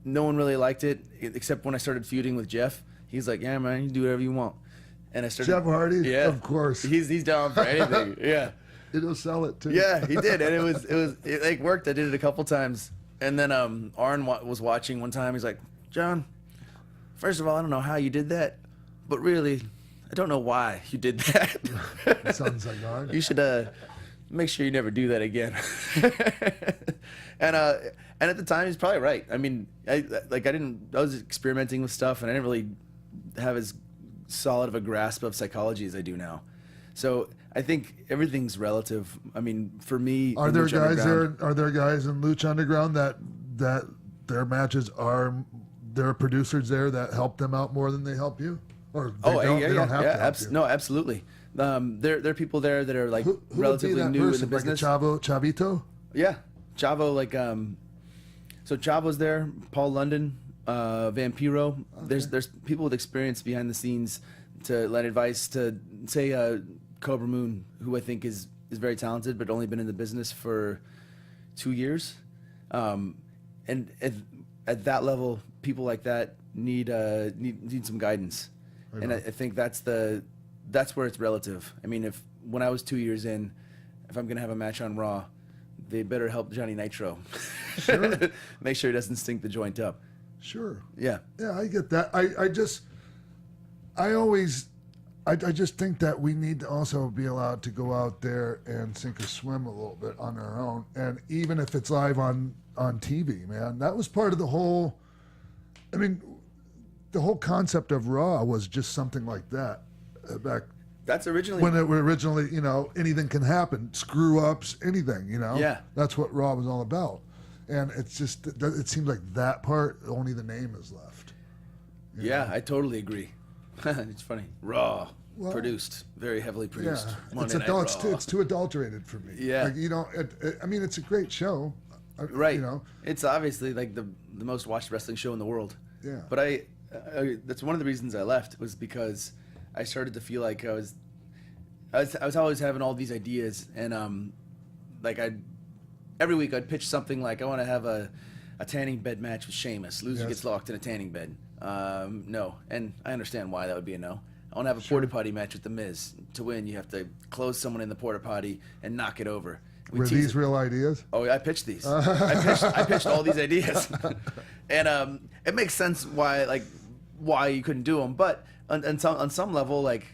no one really liked it except when I started feuding with Jeff. He's like, "Yeah, man, you can do whatever you want," and I started. Jeff Hardy, yeah, of course. He's down for anything. Yeah. It'll sell it too. Yeah, he did, and it like worked. I did it a couple times, And then Arn was watching one time. He's like, John, first of all, I don't know how you did that, but really, I don't know why you did that. It sounds like Arn. You should make sure you never do that again. And at the time, he's probably right. I mean, I was experimenting with stuff, and I didn't really have as solid of a grasp of psychology as I do now. So I think everything's relative. I mean, for me, Are there guys there? Are there guys in Lucha Underground that their matches there are producers there that help them out more than they help you? Or they don't have to help you? No, absolutely. There are people there that are like Who relatively would be that new person? in the business. Like a Chavito? Yeah, Chavo. Like so Chavo's there. Paul London, Vampiro. Okay. There's people with experience behind the scenes to lend advice to say Cobra Moon, who I think is very talented, but only been in the business for 2 years. And at that level, people like that need some guidance. Right. And I think that's where it's relative. I mean, when I was 2 years in, if I'm gonna have a match on Raw, they better help Johnny Nitro. Sure. Make sure he doesn't stink the joint up. Sure. Yeah. Yeah, I get that. I just think that we need to also be allowed to go out there and sink or swim a little bit on our own. And even if it's live on TV, man, that was part of the whole, I mean, the whole concept of Raw was just something like that back That's originally when it were originally, anything can happen, screw ups, anything, Yeah. That's what Raw was all about. And it's just, it seems like that part, only the name is left. Yeah, I totally agree. It's funny. Raw, Well, produced, very heavily produced. Yeah, Monday Night it's Raw. too adulterated for me. Yeah. Like, I mean, it's a great show. Right. It's obviously like the most watched wrestling show in the world. Yeah. But I that's one of the reasons I left was because I started to feel like I was always having all these ideas, and like every week I'd pitch something like, I want to have a tanning bed match with Sheamus. Loser Yes. gets locked in a tanning bed. No, and I understand why that would be a no. I want to have a porta potty match with The Miz. To win, you have to close someone in the porta potty and knock it over. We Were tease these it. real ideas? Oh, I pitched these. I pitched all these ideas, and it makes sense why you couldn't do them. But on some level, like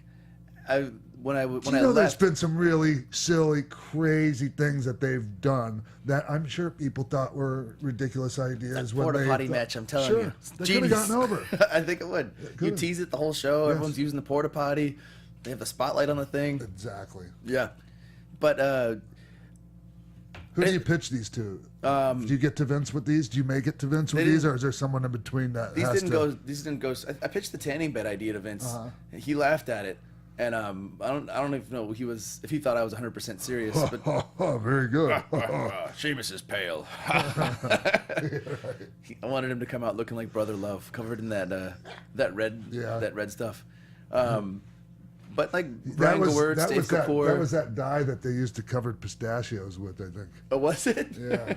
when I There's left, been some really silly, crazy things that they've done that I'm sure people thought were ridiculous ideas. When porta they potty thought- match, I'm telling sure, you, they could have gotten over. I think it would. You could've. tease it the whole show. Yes. Everyone's using the porta potty. They have the spotlight on the thing. Exactly. Yeah, but Who do you pitch these to? Do you get to Vince with these? Do you make it to Vince with They these, didn't- or is there someone in between that These has didn't go. I pitched the tanning bed idea to Vince. Uh-huh. And he laughed at it, and I don't even know if he thought I was 100% serious. But Oh, very good. Sheamus is pale. I wanted him to come out looking like Brother Love, covered in that red stuff. But like Brian Gewirtz, Dave Kapoor. That was that dye that they used to cover pistachios with, I think. Oh, was it? Yeah.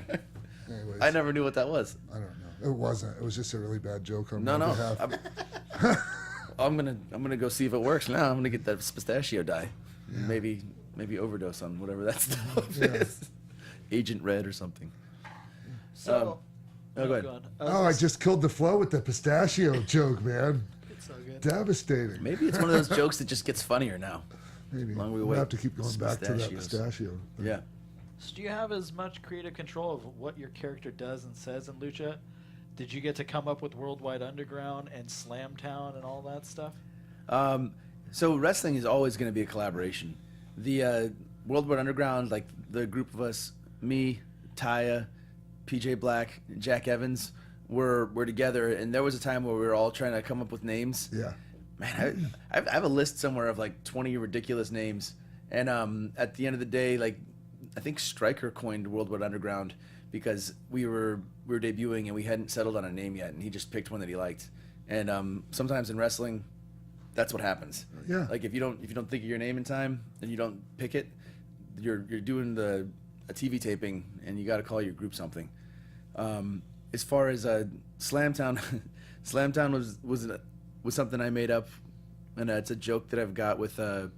Anyways, I never knew what that was. I don't know. It wasn't. It was just a really bad joke on No, my no. behalf. I'm gonna go see if it works now. I'm gonna get that pistachio dye. Maybe overdose on whatever that stuff is. Agent Red or something. So, go ahead. I just killed the flow with the pistachio joke, man. It's so good. Devastating. Maybe it's one of those jokes that just gets funnier now. Maybe. Long we We'll wait. have to keep going back to that Pistachios. pistachio. thing. Yeah. So do you have as much creative control of what your character does and says in Lucha? Did you get to come up with Worldwide Underground and Slamtown and all that stuff? So wrestling is always going to be a collaboration. The Worldwide Underground, like the group of us, me, Taya, PJ Black, Jack Evans, were together, and there was a time where we were all trying to come up with names. Yeah. Man, I have a list somewhere of like 20 ridiculous names, and at the end of the day, like I think Stryker coined Worldwide Underground because we were debuting and we hadn't settled on a name yet, and he just picked one that he liked. And sometimes in wrestling, that's what happens. Yeah. Like if you don't think of your name in time and you don't pick it, you're doing a TV taping and you got to call your group something. As far as Slamtown, Slamtown was something I made up, and it's a joke that I've got with a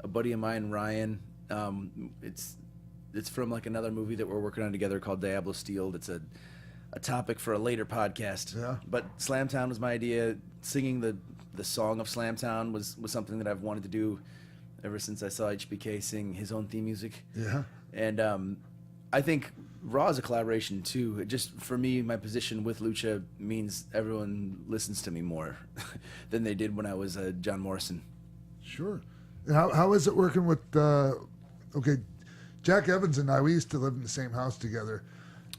buddy of mine, Ryan. It's from like another movie that we're working on together called Diablo Steel. It's a topic for a later podcast. Yeah. But Slamtown was my idea. Singing the song of Slamtown was something that I've wanted to do ever since I saw HBK sing his own theme music. Yeah. And I think Raw is a collaboration too. It just, for me, my position with Lucha means everyone listens to me more than they did when I was John Morrison. Sure. And how is it working with, okay, Jack Evans and I, we used to live in the same house together.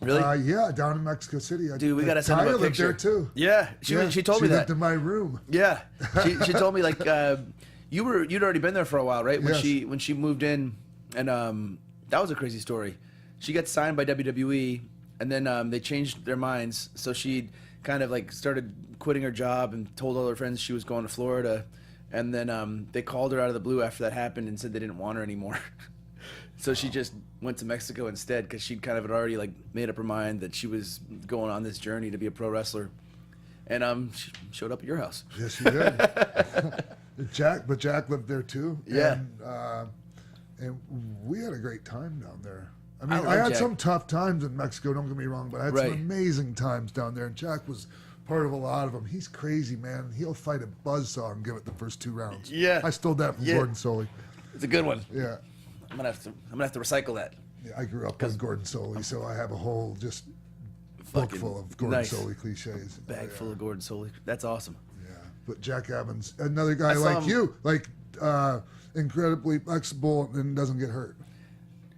Really? Yeah, down in Mexico City. Dude, we got to send him a Taya lived picture. there too. Yeah, she told me She lived that. in my room. Yeah, she told me like you'd already been there for a while, right? When Yes. when she moved in, and that was a crazy story. She got signed by WWE, and then they changed their minds, so she kind of like started quitting her job and told all her friends she was going to Florida, and then they called her out of the blue after that happened and said they didn't want her anymore. So she just went to Mexico instead because she kind of had already like made up her mind that she was going on this journey to be a pro wrestler, and she showed up at your house. Yes, she did. Jack lived there too. Yeah. And we had a great time down there. I I mean, love I had Jack. some tough times in Mexico, don't get me wrong, but I had some Right. amazing times down there. And Jack was part of a lot of them. He's crazy, man. He'll fight a buzzsaw and give it the first 2 rounds. Yeah. I stole that from Yeah. Gordon Soley. It's a good one. Yeah. I'm gonna have to recycle that. Yeah, I grew up with Gordon Soley, so I have a whole just book Fucking full of Gordon nice. Soley cliches. Bag Oh, full yeah. of Gordon Soley. That's awesome. Yeah, but Jack Evans, another guy I saw like him- you, like incredibly flexible and doesn't get hurt.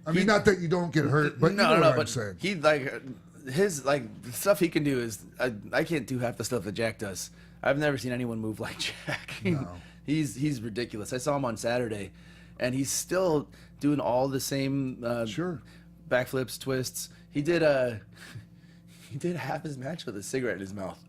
I mean, He- not that you don't get hurt, but you know what I'm but saying. he like his like the stuff he can do is I can't do half the stuff that Jack does. I've never seen anyone move like Jack. No. He's ridiculous. I saw him on Saturday, and he's still doing all the same Sure. backflips, twists. He did he did half his match with a cigarette in his mouth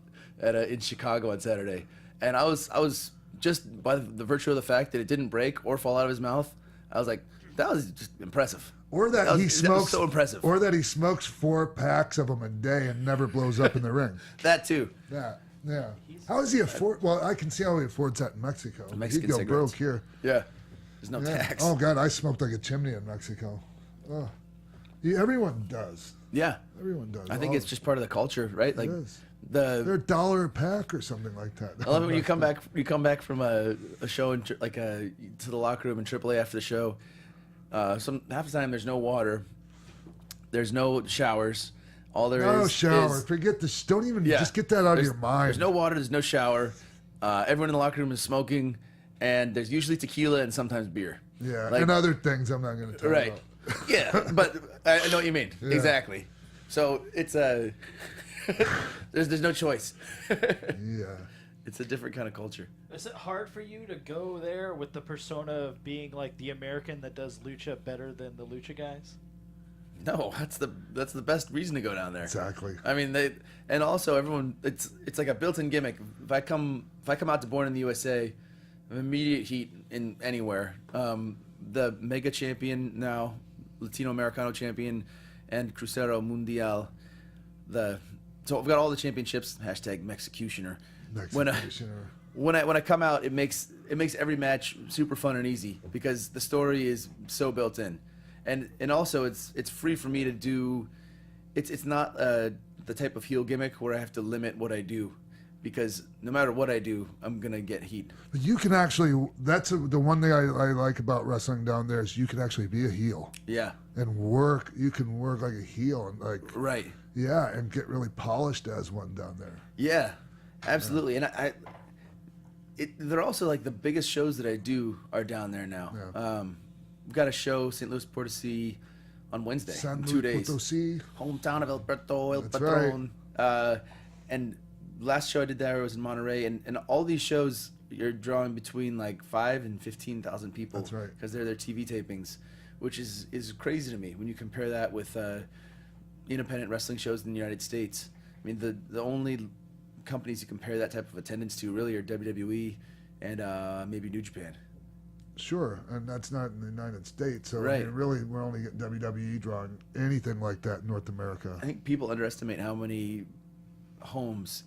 in Chicago on Saturday, and I was just by the virtue of the fact that it didn't break or fall out of his mouth, I was like, that was just impressive. Or that, That was- he that was smokes so impressive. Or that he smokes 4 packs of them a day and never blows up in the ring. That too. Yeah, yeah. How does he afford? Well, I can see how he affords that in Mexico. Mexican He'd go cigarettes. broke here. Yeah. There's no Yeah. tax. Oh God, I smoked like a chimney in Mexico. Oh. Yeah, everyone does. Yeah. Everyone does. I think All- it's just part of the culture, right? Like is. the They're $1 a pack or something like that. I love it when you come back. You come back from a show in to the locker room in AAA after the show. Half the time there's no water, there's no showers. All there is No shower. is Forget this. Don't even yeah. just get that out of There's- your mind. There's no water. There's no shower. Everyone in the locker room is smoking, and there's usually tequila and sometimes beer. Yeah, Like- and other things I'm not going to tell Right. you about. Yeah, but I know what you mean. Yeah. Exactly. So it's a there's no choice. Yeah. It's a different kind of culture. Is it hard for you to go there with the persona of being like the American that does lucha better than the lucha guys? No, that's the best reason to go down there. Exactly. I mean, and also everyone. It's like a built-in gimmick. If I come out to Born in the USA, immediate heat in anywhere. The Mega Champion now, Latino Americano Champion, and Crucero Mundial. So I've got all the championships. Hashtag Mexicutioner. Mexicutioner. When I come out, it makes every match super fun and easy because the story is so built in, and also it's free for me to do. It's not the type of heel gimmick where I have to limit what I do, because no matter what I do, I'm gonna get heat. But you can actually, that's the one thing I like about wrestling down there is you can actually be a heel Yeah, and work. You can work like a heel and like, right. yeah, and get really polished as one down there. Yeah, absolutely. And they're also like the biggest shows that I do are down there now. Yeah. We've got a show, St. Louis Portosi, on Wednesday, San in Luis 2 days. Potosí. Hometown of Alberto El That's Patron. And last show I did there was in Monterey, and all these shows you're drawing between like 5,000 and 15,000 people. That's right. Because they're their TV tapings, which is crazy to me when you compare that with independent wrestling shows in the United States. I mean, the only companies you compare that type of attendance to really are WWE and maybe New Japan. Sure, and that's not in the United States. So I Right. mean, really, we're only getting WWE drawing anything like that in North America. I think people underestimate how many homes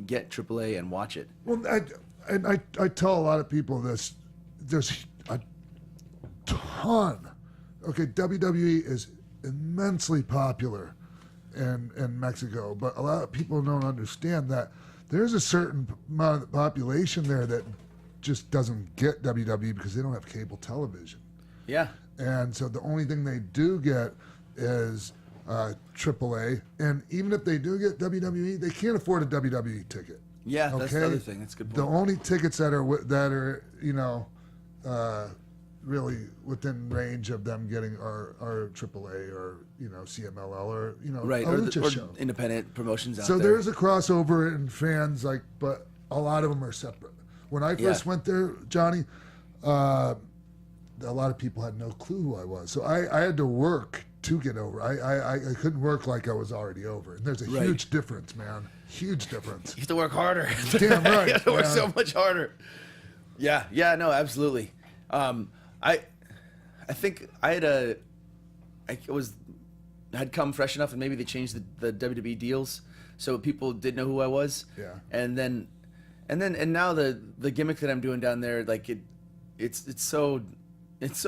get AAA and watch it. Well, I tell a lot of people this. There's a ton. Okay, WWE is immensely popular in Mexico, but a lot of people don't understand that there's a certain amount of the population there that just doesn't get WWE because they don't have cable television. Yeah. And so the only thing they do get is AAA. And even if they do get WWE, they can't afford a WWE ticket. Yeah, okay? that's the other thing. That's a good point. The only tickets that are really within range of them getting are AAA or CMLL or right, a or, lucha or show. independent promotions out So there. there's a crossover in fans, but a lot of them are separate. When I first went there, Johnny, a lot of people had no clue who I was. So I had to work to get over. I couldn't work like I was already over. And there's a huge difference, man. Huge difference. You have to work harder. Damn right. You have to work man. so much harder. Yeah, no, absolutely. I think I had come fresh enough, and maybe they changed the WWE deals so people did know who I was. Yeah. And now the gimmick that I'm doing down there, like it's so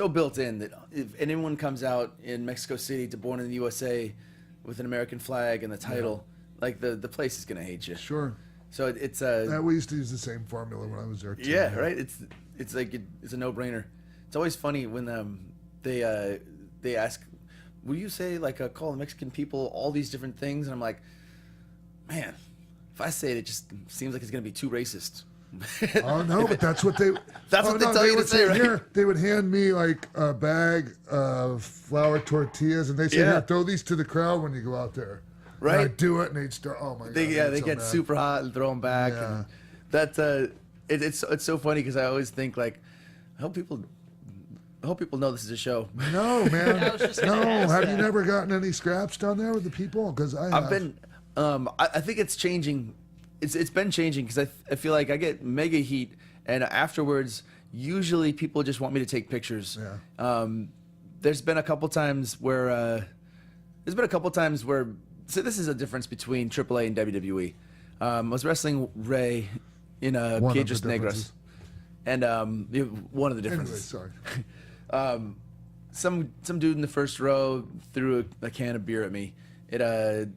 built in that if anyone comes out in Mexico City to Born in the USA with an American flag and the title, like the place is gonna hate you. Sure. So it's we used to use the same formula when I was there too. yeah, right. It's like it's a no-brainer. It's always funny when they ask, will you say call the Mexican people all these different things? And I'm like, man, if I say it, it just seems like it's gonna be too racist. Oh no, but that's what they. That's what they tell you to would say, right? Here, they would hand me like a bag of flour tortillas, and they say, "Here, throw these to the crowd when you go out there." Right. And I'd do it, and they'd start. Oh my god. They I'd get so mad. super hot and throw them back. Yeah. And that's it's so funny because I always think I hope people know this is a show. No, man. I was just No, gonna ask have you that. never gotten any scraps down there with the people? Because I've been. I think it's changing. It's been changing because I feel like I get mega heat, and afterwards, usually people just want me to take pictures. Yeah. There's been a couple times where so this is a difference between AAA and WWE. I was wrestling Ray in One of the Piedras Negras, differences. and one of the Anyway, differences. sorry. Some dude in the first row threw a can of beer at me. It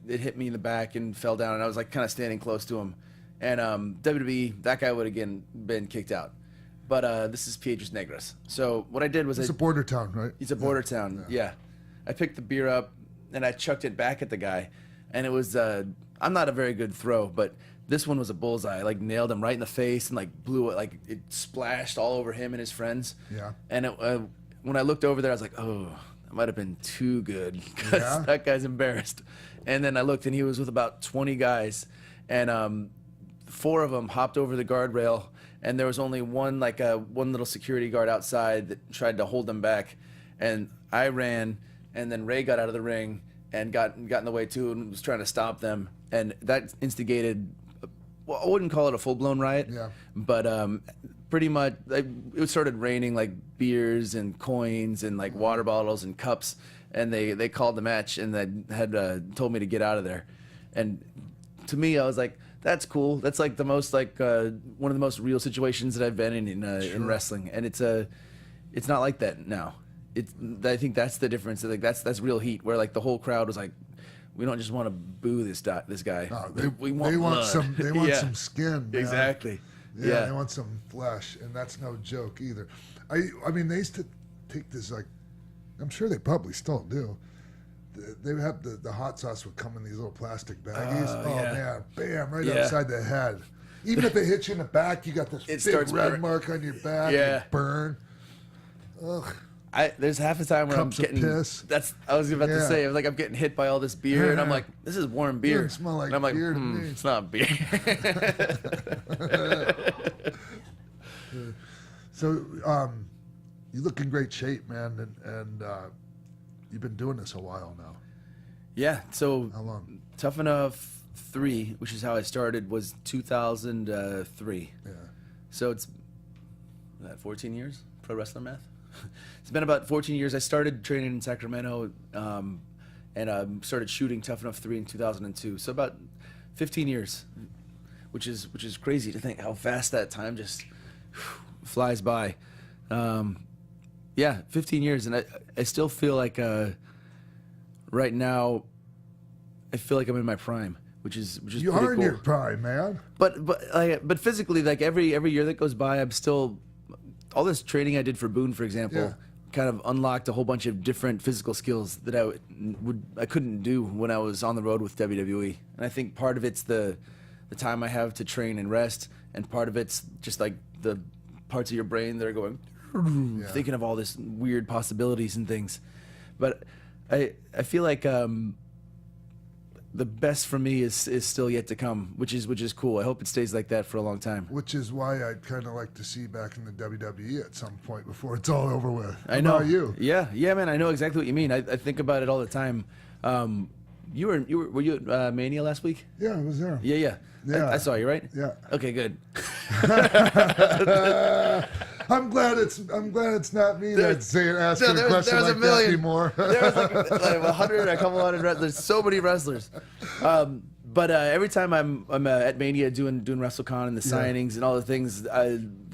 hit me in the back and fell down, and I was kind of standing close to him. And WWE, that guy would again been kicked out. But this is Piedras Negras. So what I did was It's a border town, right? it's a border town. Yeah. I picked the beer up and I chucked it back at the guy, and it was I'm not a very good throw, but this one was a bullseye. I nailed him right in the face and blew it. It splashed all over him and his friends. Yeah. And when I looked over there, I was like, oh, that might have been too good because Yeah? that guy's embarrassed. And then I looked, and he was with about 20 guys, and 4 of them hopped over the guardrail, and there was only one little security guard outside that tried to hold them back. And I ran, and then Ray got out of the ring and got in the way too, and was trying to stop them. And that instigated, well, I wouldn't call it a full-blown riot, Yeah. but pretty much it started raining beers and coins and water bottles and cups, and they called the match, and they had told me to get out of there. And to me, I was like, that's cool. That's the most one of the most real situations that I've been in wrestling, and it's not like that now. I think that's the difference. That's real heat, where the whole crowd was we don't just want to boo this guy. No, we want they want blood. some. They want Yeah. some skin. Man. Exactly. Yeah, they want some flesh, and that's no joke either. I mean, they used to take this I'm sure they probably still do. They would have the hot sauce would come in these little plastic baggies. yeah. Man, bam, right Yeah. upside the head. Even if it hits you in the back, you got this It big starts red burn- mark on your back. Yeah. You burn. Ugh. There's half the time where Cups I'm of getting. piss. I was about to Yeah. say, I'm getting hit by all this beer, and I'm like, this is warm beer. Doesn't smell like and I'm like, beer to me. it's not beer. So, you look in great shape, man, and you've been doing this a while now. Yeah. So How long? Tough Enough 3, which is how I started, was 2003. Yeah. So it's 14 years, pro wrestler math. It's been about 14 years. I started training in Sacramento, and started shooting Tough Enough 3 in 2002. So about 15 years, which is crazy to think how fast that time just flies by. 15 years, and I still feel like right now I feel like I'm in my prime, which is You pretty are in cool. your prime, man. But physically, like every year that goes by, I'm still all this training I did for Boone, for example, Yeah. kind of unlocked a whole bunch of different physical skills that I couldn't do when I was on the road with WWE. And I think part of it's the time I have to train and rest, and part of it's just like the parts of your brain that are going thinking of all this weird possibilities and things. But I feel like the best for me is still yet to come, which is cool. I hope it stays like that for a long time. Which is why I'd kind of like to see back in the WWE at some point before it's all over with. I How know about you? Yeah, man. I know exactly what you mean. I think about it all the time. Were you at Mania last week? Yeah, I was there. Yeah. Yeah. I saw you, right? Yeah. Okay, good. I'm glad it's not me that's asking a question there's like a million. that anymore. There was like 100, a couple hundred wrestlers. There's so many wrestlers. But every time I'm at Mania doing WrestleCon and the signings and all the things,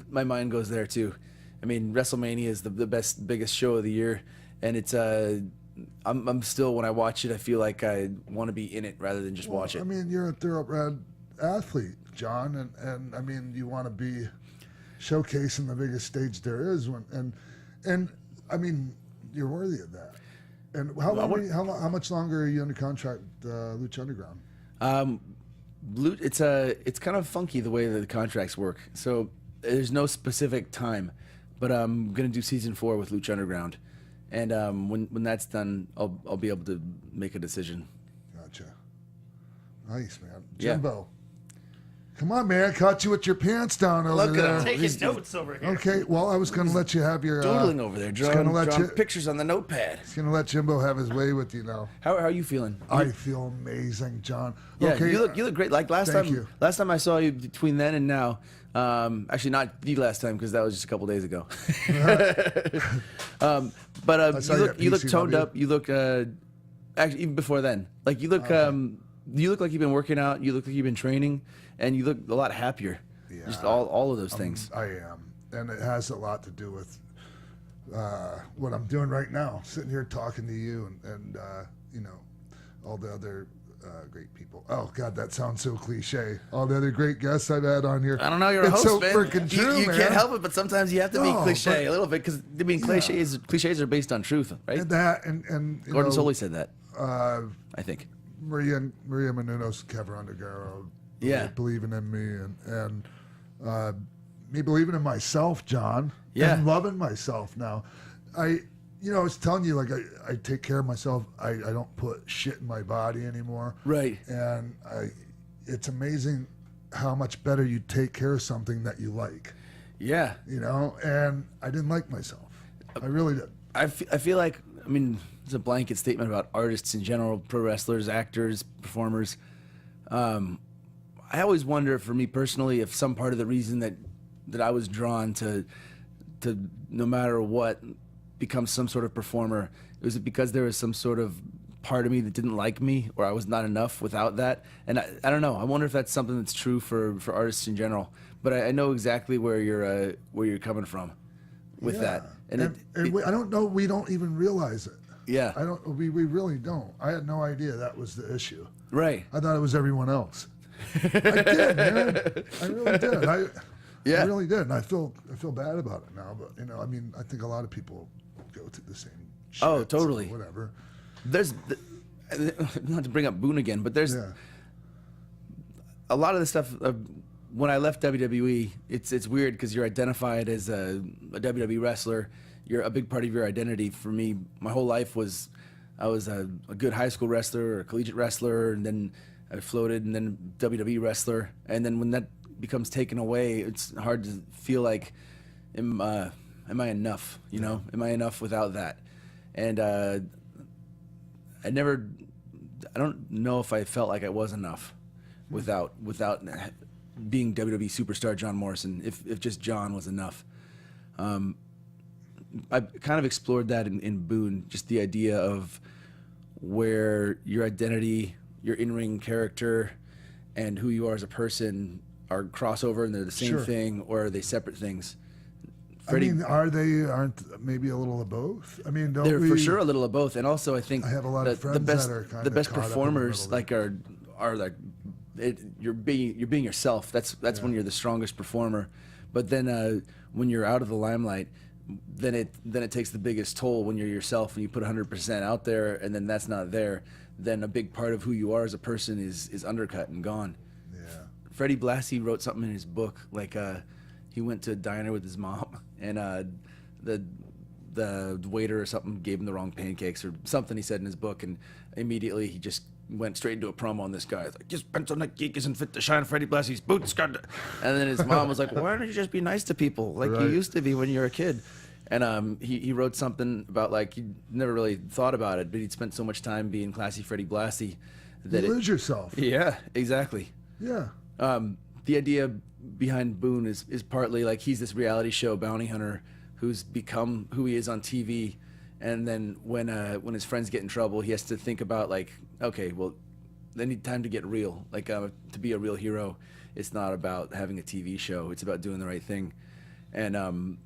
my mind goes there too. I mean, WrestleMania is the biggest show of the year, and it's I'm still, when I watch it, I feel like I want to be in it rather than just watch it. I mean, you're a thoroughbred athlete, John, and I mean, you want to be showcasing the biggest stage there is, and I mean, you're worthy of that. And how much longer are you under contract, Lucha Underground? It's kind of funky the way that the contracts work. So there's no specific time, but I'm gonna do season 4 with Lucha Underground, and when that's done, I'll be able to make a decision. Gotcha. Nice, man. Yeah. Jimbo. Come on, man. Caught you with your pants down over Look at there. him. Taking notes over here. Okay, well, I was going to let you have your... Doodling over there, just gonna drawing let you, pictures on the notepad. Just going to let Jimbo have his way with you now. How are you feeling? I feel amazing, John. Yeah, Okay, you look great. Like last thank time, you. last time I saw you, between then and now, actually not the last time because that was just a couple days ago. But I saw you at you look toned PCW. up. You look actually even before then. Like you look like you've been working out. You look like you've been training, and you look a lot happier. Yeah. Just all of those things. I am. And it has a lot to do with what I'm doing right now, sitting here talking to you and you know, all the other great people. Oh, God, that sounds so cliche. All the other great guests I've had on here. I don't know. You're a It's host, so man. freaking true, you man. can't help it, but sometimes you have to be No, cliche but- a little bit because I mean, cliches are based on truth, right? And that, and you Gordon know, Soley said that. I think. Maria Menounos, Kevin Undergaro, Yeah. believing in me, and me believing in myself, John, Yeah. and loving myself now. I was telling you, like, I take care of myself. I don't put shit in my body anymore. Right. And it's amazing how much better you take care of something that you like, Yeah. you know, and I didn't like myself. I really did. I feel like, I mean, it's a blanket statement about artists in general, pro wrestlers, actors, performers. I always wonder, for me personally, if some part of the reason that I was drawn to no matter what become some sort of performer, was it because there was some sort of part of me that didn't like me, or I was not enough without that? And I don't know. I wonder if that's something that's true for artists in general. But I know exactly where you're coming from with that. And I don't know. We don't even realize it. Yeah. We really don't. I had no idea that was the issue. Right. I thought it was everyone else. I did, man. I really did. I really did. And I feel bad about it now. But, you know, I mean, I think a lot of people go through the same shit. Oh, totally. So whatever. There's, not to bring up Boone again, but there's a lot of the stuff. When I left WWE, it's weird because you're identified as a WWE wrestler. You're a big part of your identity. For me, my whole life was I was a good high school wrestler or a collegiate wrestler, and then I floated, and then WWE wrestler. And then when that becomes taken away, it's hard to feel like, am I enough? You know, am I enough without that? And I don't know if I felt like I was enough without being WWE superstar John Morrison, if just John was enough. I kind of explored that in Boone, just the idea of where your identity, your in-ring character, and who you are as a person are crossover and they're the same Sure. thing, or are they separate things? Freddie, I mean, aren't maybe a little of both? I mean, don't they're we? for sure a little of both, and also I think I have a lot the, of friends the best that are kind the of best caught up in the performers middle like are like you're being yourself. That's when you're the strongest performer. But then when you're out of the limelight, then it takes the biggest toll when you're yourself and you put 100% out there, and then that's not there. Then a big part of who you are as a person is undercut and gone. Yeah. Freddie Blassie wrote something in his book, like he went to a diner with his mom, and the waiter or something gave him the wrong pancakes or something he said in his book, and immediately he just went straight into a promo on this guy. It's like, "This pencil neck geek isn't fit to shine Freddie Blassie's boots." And then his mom was like, "Why don't you just be nice to people like you used to be when you were a kid?" And he wrote something about, like, he never really thought about it, but he'd spent so much time being classy Freddie Blassie that You lose yourself. Yeah, exactly. Yeah. The idea behind Boone is partly like he's this reality show bounty hunter who's become who he is on TV, and then when his friends get in trouble, he has to think about, like, okay, well, they need time to get real. Like, to be a real hero, it's not about having a TV show; it's about doing the right thing. And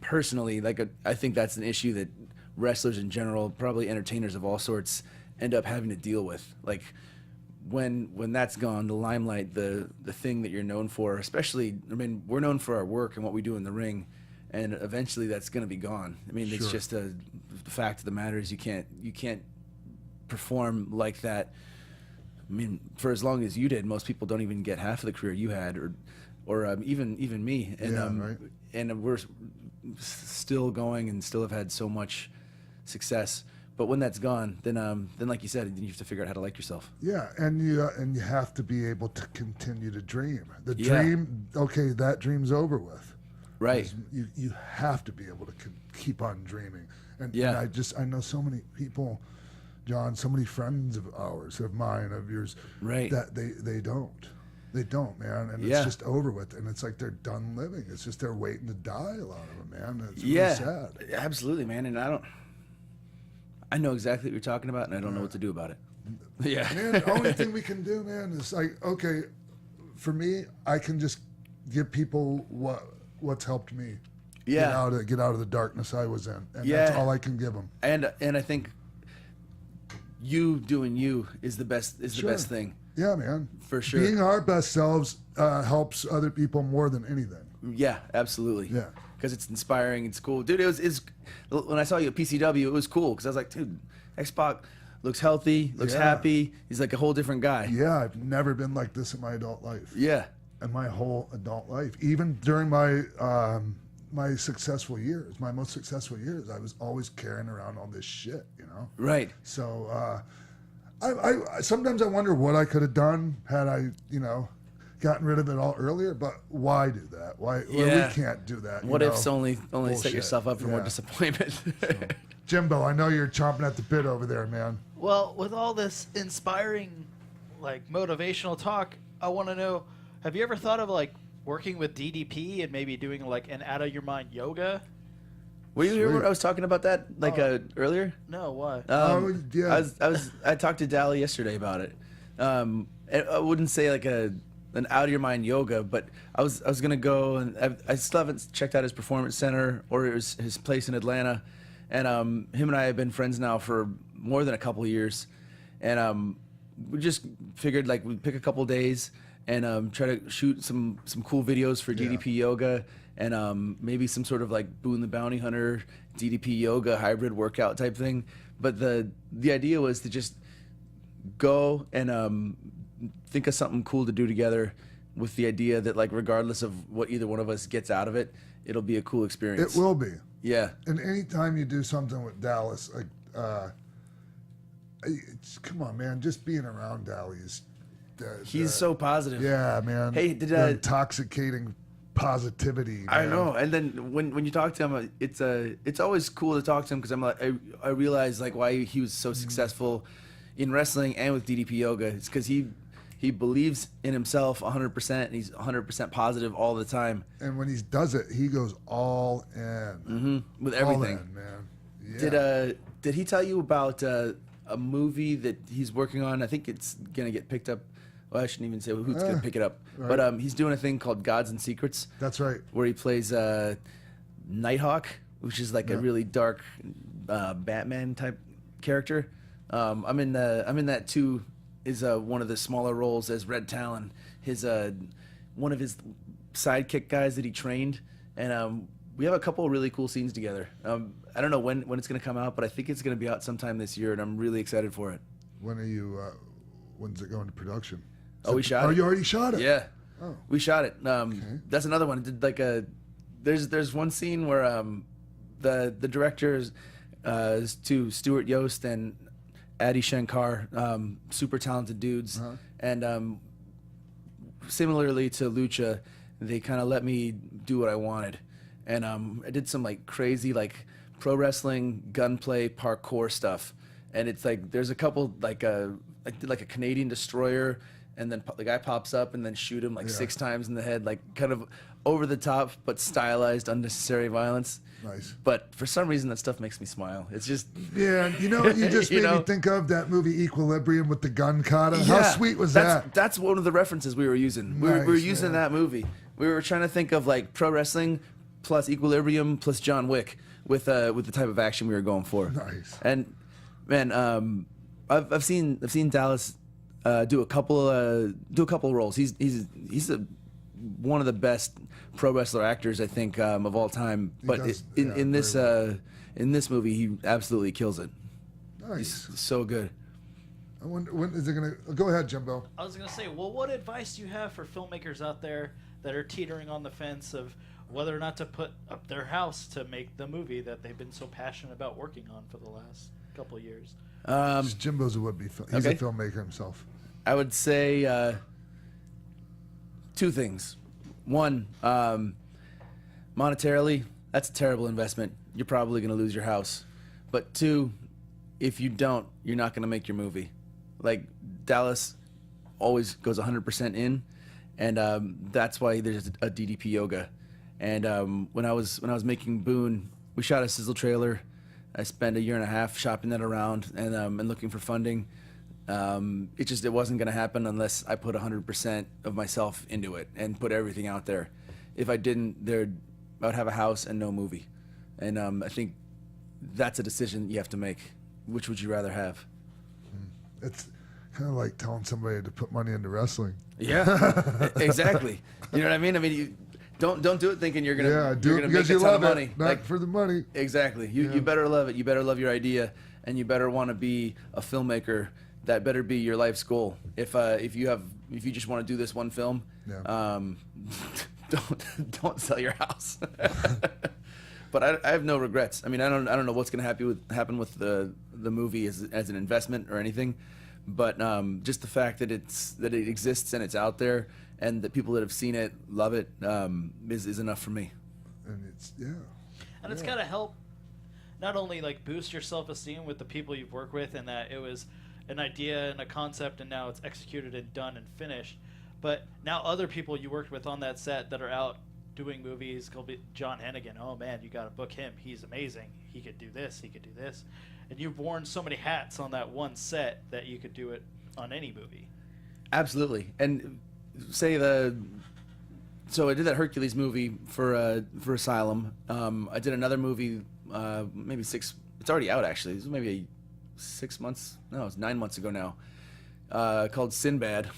personally, like, I think that's an issue that wrestlers in general, probably entertainers of all sorts, end up having to deal with. Like, when that's gone, the limelight, the thing that you're known for, especially, I mean, we're known for our work and what we do in the ring, and eventually that's going to be gone. I mean, it's just the fact of the matter is you can't perform like that. I mean, for as long as you did, most people don't even get half of the career you had, or even me. And and we're still going and still have had so much success. But when that's gone, then like you said, you have to figure out how to like yourself. Yeah, and you have to be able to continue to dream. The dream, okay, that dream's over with. Right. You have to be able to keep on dreaming. And I know so many people, John, so many friends of ours, of mine, of yours, that they don't. They don't, man, and it's just over with, and it's like they're done living. It's just they're waiting to die, a lot of them, man. It's really sad. Absolutely, man, and I know exactly what you're talking about, and I don't know what to do about it. Yeah. Man, the only thing we can do, man, is like, okay, for me, I can just give people what's helped me. Get out of the darkness I was in, and that's all I can give them. And I think you doing you is the best the best thing. Yeah, man. For sure. Being our best selves helps other people more than anything. Yeah, absolutely. Yeah. Because it's inspiring. It's cool. Dude, it's when I saw you at PCW, it was cool. Because I was like, dude, X-Pac looks healthy, looks happy. He's like a whole different guy. Yeah, I've never been like this in my adult life. Yeah. In my whole adult life. Even during my my successful years, my most successful years, I was always carrying around all this shit, you know? Right. So I sometimes I wonder what I could have done had I, gotten rid of it all earlier, but why do that? Why we can't do that? What ifs only Bullshit. set yourself up for more disappointment. So, Jimbo, I know you're chomping at the bit over there, man. Well, with all this inspiring, like, motivational talk, I want to know, have you ever thought of, like, working with DDP and maybe doing, like, an out-of-your-mind yoga? Were you here when I was talking about that, like, earlier? No, why? Yeah. I talked to Dally yesterday about it. I wouldn't say like an out of your mind yoga, but I was gonna go, and I still haven't checked out his performance center or his place in Atlanta. And him and I have been friends now for more than a couple of years, and we just figured, like, we'd pick a couple days and try to shoot some cool videos for DDP yoga, and maybe some sort of, like, Boone the Bounty Hunter DDP yoga hybrid workout type thing. But the idea was to just go and think of something cool to do together, with the idea that, like, regardless of what either one of us gets out of it, it'll be a cool experience. It will be. Yeah. And anytime you do something with Dallas, like, come on, man, just being around Dally is. He's so positive. Yeah, man. Hey, the intoxicating positivity. Man. I know. And then when you talk to him, it's always cool to talk to him, because I'm like, I realize, like, why he was so successful in wrestling and with DDP yoga. It's because he believes in himself 100%, and he's 100% positive all the time. And when he does it, he goes all in. With everything. All in, man. Yeah. Did he tell you about a movie that he's working on? I think it's gonna get picked up. Well, I shouldn't even say who's gonna pick it up. Right. But he's doing a thing called Gods and Secrets. That's right. Where he plays Nighthawk, which is like a really dark Batman type character. I'm in that too. Is one of the smaller roles as Red Talon, his one of his sidekick guys that he trained, and we have a couple of really cool scenes together. I don't know when it's going to come out, but I think it's going to be out sometime this year, and I'm really excited for it. When are you? When's it going to production? We shot it. Oh, you already shot it? Yeah. Oh. We shot it. That's another one. It did like there's one scene where the directors to Stuart Yost and Adi Shankar, super talented dudes, and similarly to Lucha, they kind of let me do what I wanted, and I did some like crazy like pro wrestling, gunplay, parkour stuff, and it's like there's a couple like I did like a Canadian destroyer, and then the guy pops up and then shoot him like 6 times in the head, like kind of over the top but stylized, unnecessary violence. Nice. But for some reason that stuff makes me smile. It's just Yeah, you know what you just made me think of? That movie Equilibrium with the gun kata. How sweet was that? That's one of the references we were using. We were using that movie. We were trying to think of like pro wrestling plus Equilibrium plus John Wick with the type of action we were going for. Nice. And man, I've seen Dallas do a couple of roles. He's one of the best pro wrestler actors I think of all time. But in this movie, he absolutely kills it. Nice. He's so good. I wonder when is it gonna? Go ahead, Jimbo. I was gonna say, well, what advice do you have for filmmakers out there that are teetering on the fence of whether or not to put up their house to make the movie that they've been so passionate about working on for the last couple of years? Jimbo's a would-be. He's a filmmaker himself. I would say 2 things. One, monetarily, that's a terrible investment. You're probably going to lose your house. But 2, if you don't, you're not going to make your movie. Like Dallas always goes 100% in, and that's why there's a DDP Yoga. And when I was making Boone, we shot a sizzle trailer. I spent a year and a half shopping that around and looking for funding. It wasn't going to happen unless I put 100% of myself into it and put everything out there. If I didn't, I would have a house and no movie. And I think that's a decision you have to make. Which would you rather have? It's kind of like telling somebody to put money into wrestling. Yeah, exactly. You know what I mean? I mean, you don't do it thinking you're gonna make a ton of money. Not for the money. Exactly. You better love it. You better love your idea, and you better want to be a filmmaker. That better be your life's goal. If you just want to do this one film, don't sell your house. But I have no regrets. I mean, I don't know what's going to happen with the movie as an investment or anything, but just the fact that it exists and it's out there and the people that have seen it love it is enough for me. And it's got to help not only like boost your self-esteem with the people you've worked with and that it was an idea and a concept and now it's executed and done and finished, but now other people you worked with on that set that are out doing movies, called John Hennigan. Oh man, you got to book him. He's amazing. He could do this. He could do this. And you've worn so many hats on that one set that you could do it on any movie. Absolutely. And so I did that Hercules movie for Asylum. I did another movie, maybe 6. It's already out actually. It was maybe 6 months. No, it's 9 months ago now. Called Sinbad.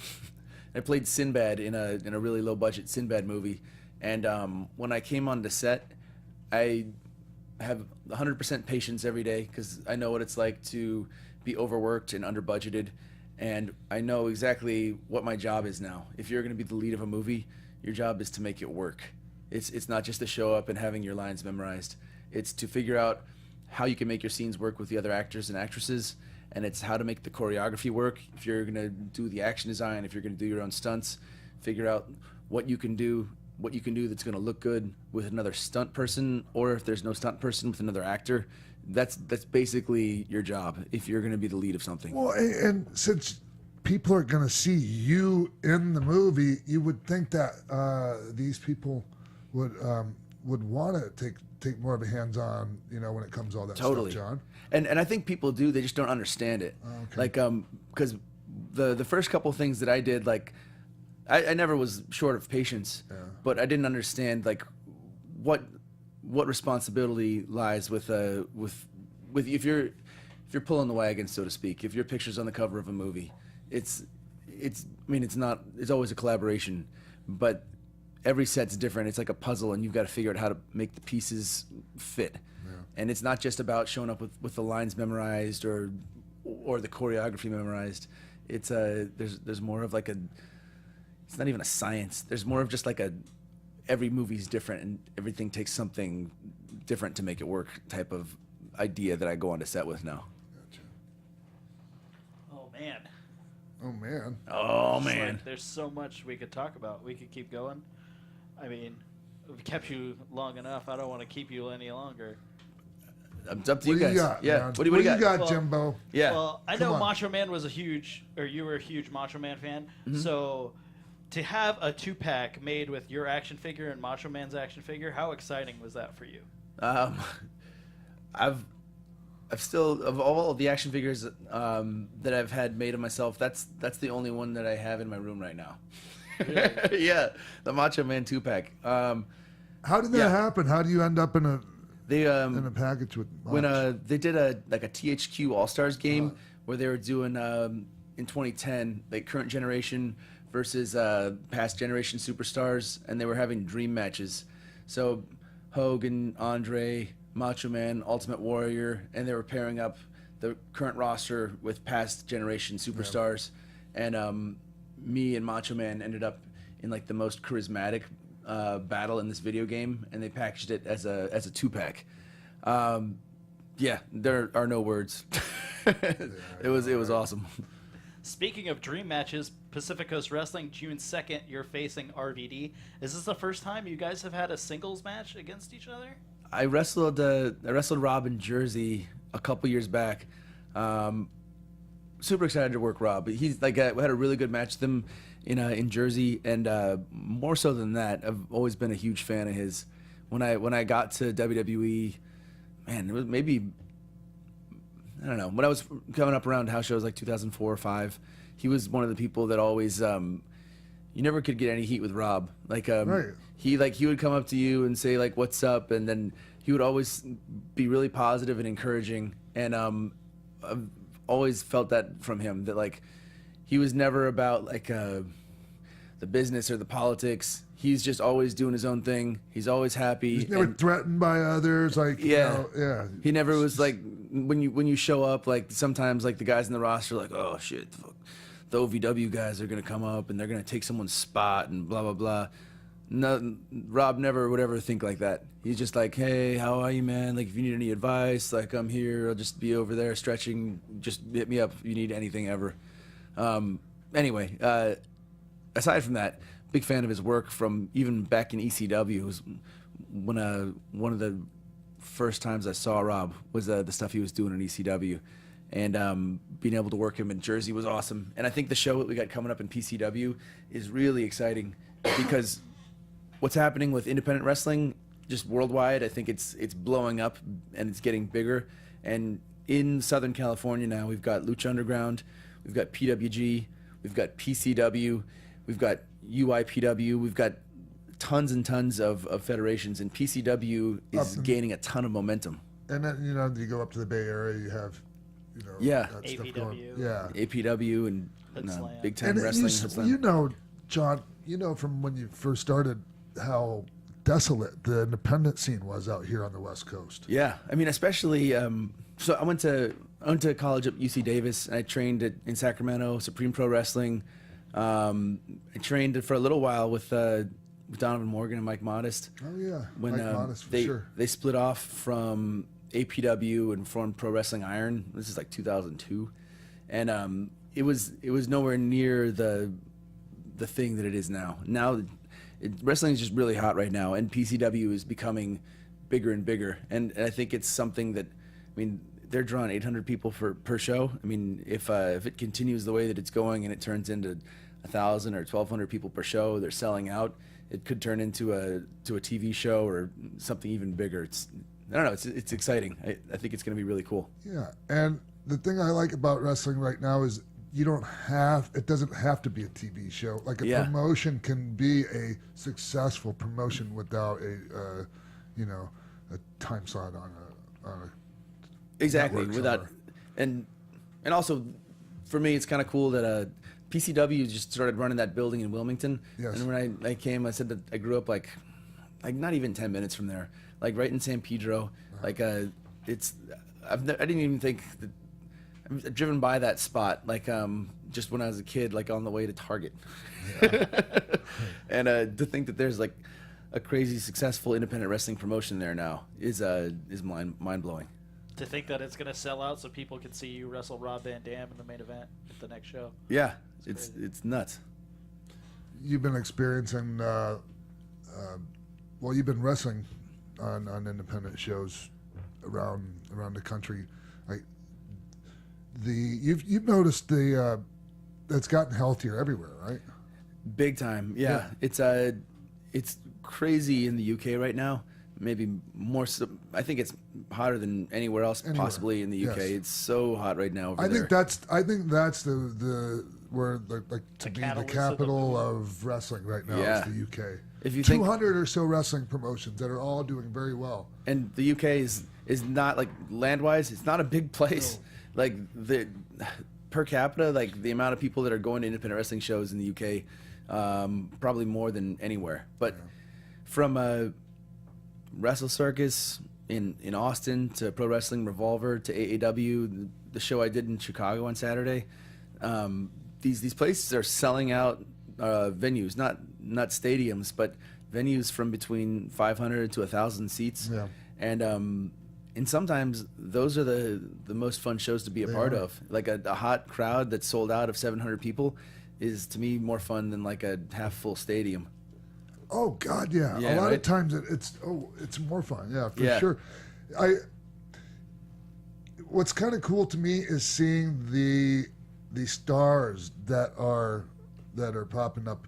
I played Sinbad in a really low budget Sinbad movie. And when I came onto set, I have 100% patience every day because I know what it's like to be overworked and under budgeted, and I know exactly what my job is now. If you're going to be the lead of a movie, your job is to make it work. It's not just to show up and having your lines memorized. It's to figure out how you can make your scenes work with the other actors and actresses, and it's how to make the choreography work. If you're going to do the action design, if you're going to do your own stunts, figure out what you can do that's going to look good with another stunt person, or if there's no stunt person, with another actor. That's basically your job if you're going to be the lead of something. Well, and since people are going to see you in the movie, you would think that these people would want to take more of a hands-on, when it comes to all that Totally. stuff, John. And I think people do. They just don't understand it. Okay. Like because the first couple things that I did, like I never was short of patience, but I didn't understand like what what responsibility lies with if you're pulling the wagon, so to speak. If your picture's on the cover of a movie, it's always a collaboration, but every set's different. It's like a puzzle, and you've got to figure out how to make the pieces fit. Yeah. And it's not just about showing up with the lines memorized or the choreography memorized. It's there's more of like it's not even a science. There's more of just like every movie's different, and everything takes something different to make it work type of idea that I go on to set with now. Gotcha. Oh man. Oh man. Oh It's man. like there's so much we could talk about. We could keep going. I mean, we've kept you long enough. I don't want to keep you any longer. It's up to What you do guys. you got, Yeah. man? What do you got? Well, Jimbo? Yeah. Well, I Come know on. Macho Man was you were a huge Macho Man fan. So to have a 2-pack made with your action figure and Macho Man's action figure, how exciting was that for you? I've still, of all of the action figures that I've had made of myself, that's the only one that I have in my room right now. Really? Yeah, the Macho Man 2-pack. How did that Yeah. happen? How do you end up in a package with when Mach? they did a THQ All Stars game where they were doing in 2010 like current generation versus past generation superstars, and they were having dream matches. So Hogan, Andre, Macho Man, Ultimate Warrior, and they were pairing up the current roster with past generation superstars. And me and Macho Man ended up in like the most charismatic battle in this video game, and they packaged it as a 2-pack. Yeah, there are no words. It was awesome. Speaking of dream matches, Pacific Coast Wrestling, June 2nd, you're facing RVD. Is this the first time you guys have had a singles match against each other? I wrestled Rob in Jersey a couple years back. Super excited to work Rob. He's like we had a really good match with him in Jersey, and more so than that, I've always been a huge fan of his. When I got to WWE, man, it was maybe, I don't know, when I was coming up around house shows like 2004 or 5, he was one of the people that always you never could get any heat with Rob. Like Right. he would come up to you and say like what's up, and then he would always be really positive and encouraging, and I've always felt that from him, that like he was never about like the business or the politics. He's just always doing his own thing. He's always happy. He's never threatened by others. Like, Yeah. yeah. He never was like when you show up, like sometimes like the guys in the roster are like, oh shit, the OVW guys are gonna come up and they're gonna take someone's spot and blah blah blah. No, Rob never would ever think like that. He's just like, hey, how are you, man? Like if you need any advice, like I'm here. I'll just be over there stretching. Just hit me up if you need anything ever. Anyway, aside from that, big fan of his work from even back in ECW. It was when one of the first times I saw Rob was the stuff he was doing in ECW, and being able to work him in Jersey was awesome. And I think the show that we got coming up in PCW is really exciting because what's happening with independent wrestling just worldwide, I think it's blowing up and it's getting bigger. And in Southern California now, we've got Lucha Underground, we've got PWG, we've got PCW, we've got UIPW, we've got tons and tons of federations, and PCW is gaining a ton of momentum. And then, you go up to the Bay Area, you have, Yeah. that stuff APW. going. Yeah. APW and Hood Slam. big time And wrestling. John, from when you first started how desolate the independent scene was out here on the West Coast. Yeah, I mean, especially. So I went to college at UC Davis, and I trained in Sacramento, Supreme Pro Wrestling. I trained for a little while with Donovan Morgan and Mike Modest. Oh yeah, When Mike Modest for they sure. they split off from APW and formed Pro Wrestling Iron. This is like 2002, and it was nowhere near the thing that it is now. Now, wrestling is just really hot right now, and PCW is becoming bigger and bigger. And I think it's something that, I mean, they're drawing 800 people per show. I mean, if it continues the way that it's going and it turns into 1,000 or 1,200 people per show, they're selling out. It could turn into a TV show or something even bigger. I don't know. It's exciting. I think it's going to be really cool. Yeah, and the thing I like about wrestling right now is it doesn't have to be a TV show. Like a promotion can be a successful promotion without a a time slot on a Exactly. network Without somewhere. and also for me, it's kind of cool that PCW just started running that building in Wilmington. Yes. And when I came, I said that I grew up like not even 10 minutes from there, like right in San Pedro. Like I didn't even think that I've driven by that spot like just when I was a kid, like on the way to Target. And to think that there's like a crazy successful independent wrestling promotion there now is mind blowing. To think that it's going to sell out so people can see you wrestle Rob Van Dam in the main event at the next show. Yeah, It's it's nuts. You've been experiencing, you've been wrestling on independent shows around the country. Like you've noticed it's gotten healthier everywhere, right? Big time. Yeah. It's crazy in the UK right now. Maybe more so, I think it's hotter than anywhere else possibly in the UK. Yes. It's so hot right now over I there. think that's the where like to be the catalyst of the capital movement. of wrestling right now Yeah. is the UK. If you think- 200 or so wrestling promotions that are all doing very well. And the UK is not like land-wise, it's not a big place. No. Like the per capita, like the amount of people that are going to independent wrestling shows in the UK, probably more than anywhere. But from Wrestle Circus in Austin to Pro Wrestling Revolver to AAW, the show I did in Chicago on Saturday, these places are selling out venues, not stadiums, but venues from between 500 to 1,000 seats. Yeah. And sometimes those are the most fun shows to be a part of. Like a hot crowd that's sold out of 700 people is to me more fun than like a half full stadium. Oh God, yeah. Yeah, a lot right? of times it's more fun. Yeah, for Yeah. sure. What's kind of cool to me is seeing the stars that are popping up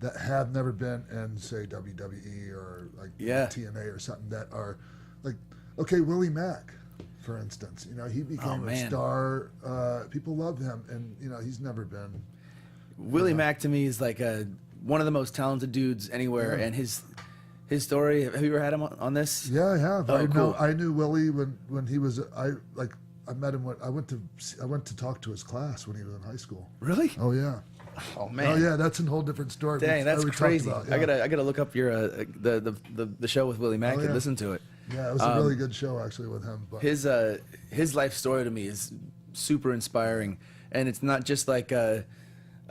that have never been in, say, WWE or like Yeah. TNA or something, that are like, okay, Willie Mack, for instance. He became a man. star. People love him, and he's never been. Willie Mack to me is like one of the most talented dudes anywhere, Yeah. and his story. Have you ever had him on this? Yeah, I have. Oh, cool. I knew Willie when he was. I met him when I went to talk to his class when he was in high school. Really? Oh yeah. Oh man. Oh yeah, that's a whole different story. Dang, that's we talked crazy. about, I yeah. gotta look up your the show with Willie Mack Oh, and yeah. listen to it. Yeah, it was a really good show actually with him. But His life story to me is super inspiring, and it's not just like a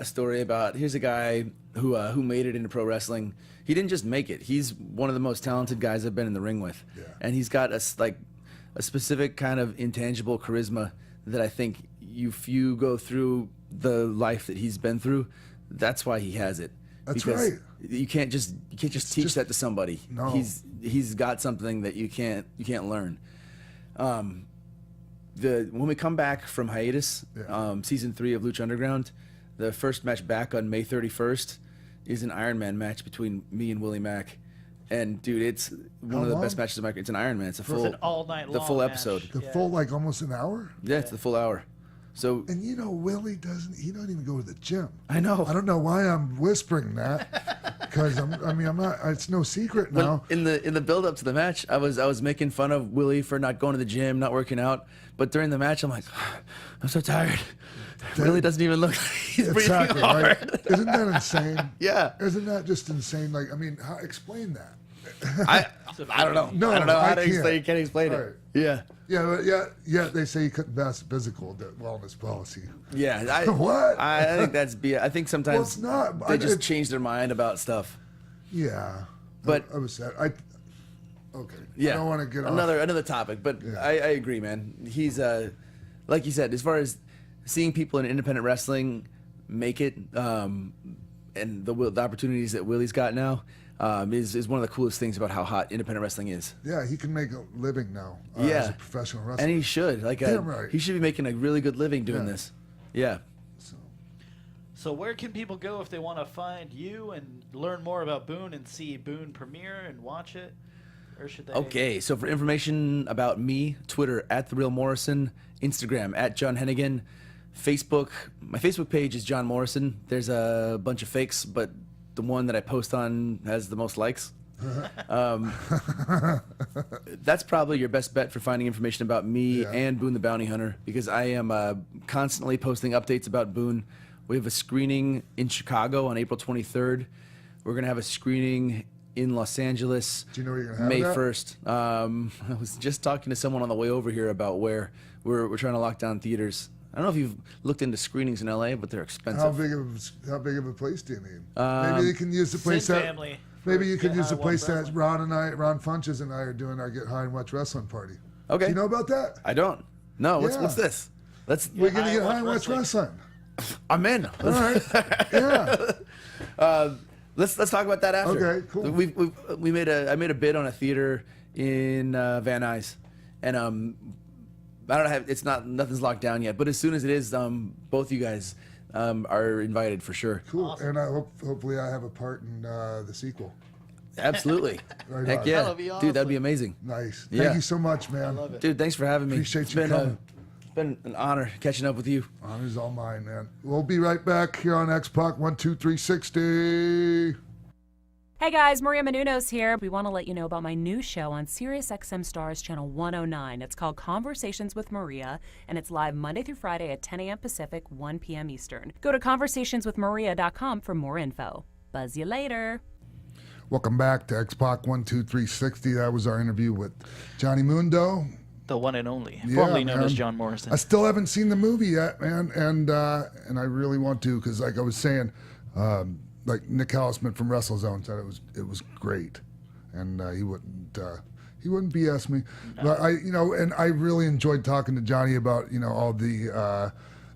story about here's a guy who made it into pro wrestling. He didn't just make it. He's one of the most talented guys I've been in the ring with, Yeah. and he's got a specific kind of intangible charisma that I think if you go through the life that he's been through, that's why he has it. That's because right. You can't just teach that to somebody. No. He's got something that you can't learn. When we come back from hiatus, Yeah. season 3 of Lucha Underground, the first match back on May 31st is an Iron Man match between me and Willie Mack. And dude, it's one of the best long? matches of my career. It's an Iron Man. It's a It's full an all night long the full match. episode. the Yeah. full like almost an hour. Yeah, it's the full hour. So And Willie doesn't. He don't even go to the gym. I know. I don't know why I'm whispering that, because I'm not. It's no secret now. in the build up to the match, I was making fun of Willie for not going to the gym, not working out. But during the match, I'm like, I'm so tired. Willie doesn't even look like he's Exactly. breathing hard. Right? Isn't that insane? Yeah. Isn't that just insane? Like, I mean, explain that. I don't know. No, I don't know how I to explain. can't. You can't explain Right. it. Yeah. Yeah. They say you couldn't pass a physical wellness policy. Yeah. What? I think that's I think sometimes Well, it's not. they just It's- change their mind about stuff. Yeah. But- I was sad. Okay. Yeah. I don't want to get off. another topic, but Yeah. I agree, man. He's like you said, as far as seeing people in independent wrestling make it, and the opportunities that Willie's got now, is one of the coolest things about how hot independent wrestling is. Yeah, he can make a living now Yeah. as a professional wrestler. And he should Damn right. he should be making a really good living doing Yeah. this. Yeah. So where can people go if they want to find you and learn more about Boone and see Boone premiere and watch it? Or should they? Okay, so for information about me, Twitter @TheRealMorrison, Instagram @JohnHennigan, Facebook. My Facebook page is John Morrison. There's a bunch of fakes, but the one that I post on has the most likes. That's probably your best bet for finding information about me and Boone the Bounty Hunter, because I am constantly posting updates about Boone. We have a screening in Chicago on April 23rd. We're going to have a screening in Los Angeles Do you know where you're gonna have May that? 1st. I was just talking to someone on the way over here about where we're trying to lock down theaters. I don't know if you've looked into screenings in LA, but they're expensive. How big of a place do you need? Maybe they can use the place Sin that. family. Maybe you could Get use the High place One that Ron Funches and I are doing our Get High and Watch Wrestling party. Okay. Do you know about that? I don't. No, what's Yeah. this? We're gonna High get and High and Watch Watch Wrestling. I'm in. All right. Yeah. Let's talk about that after. Okay, cool. I made a bid on a theater in Van Nuys, and I don't have nothing's locked down yet. But as soon as it is, both you guys are invited for sure. Cool. And I hopefully I have a part in the sequel. Absolutely. Right Heck on. yeah, That'll be dude, that'd be awesome. amazing. Nice. Yeah. Thank you so much, man. Love it. Dude, thanks for having me. Appreciate It's you been, coming. It's been an honor catching up with you. Honor's all mine, man. We'll be right back here on X-Pac 12360. Hey guys, Maria Menounos here. We want to let you know about my new show on SiriusXM Stars Channel 109. It's called Conversations with Maria, and it's live Monday through Friday at 10 a.m. Pacific, 1 p.m. Eastern. Go to conversationswithmaria.com for more info. Buzz you later. Welcome back to X-Pac 12360. That was our interview with Johnny Mundo. The one and only, Yeah, formerly known man. as John Morrison. I still haven't seen the movie yet, man, and I really want to, because like I was saying, like Nick Hausman from WrestleZone said it was great, and he wouldn't BS me. No. But I really enjoyed talking to Johnny about all the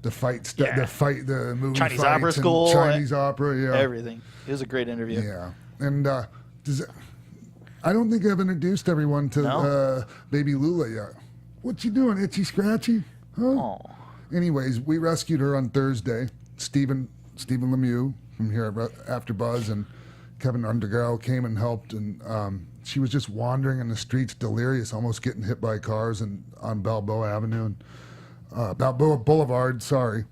fights, the movie Chinese fights opera and school, Chinese opera, yeah, everything. It was a great interview. yeah, and I don't think I've introduced everyone to Baby Lula yet. What you doing, Itchy Scratchy? Huh? Oh. Anyways, we rescued her on Thursday. Stephen Lemieux from here at AfterBuzz and Kevin Undergaro came and helped, and she was just wandering in the streets, delirious, almost getting hit by cars on Balboa Avenue and Balboa Boulevard. Sorry.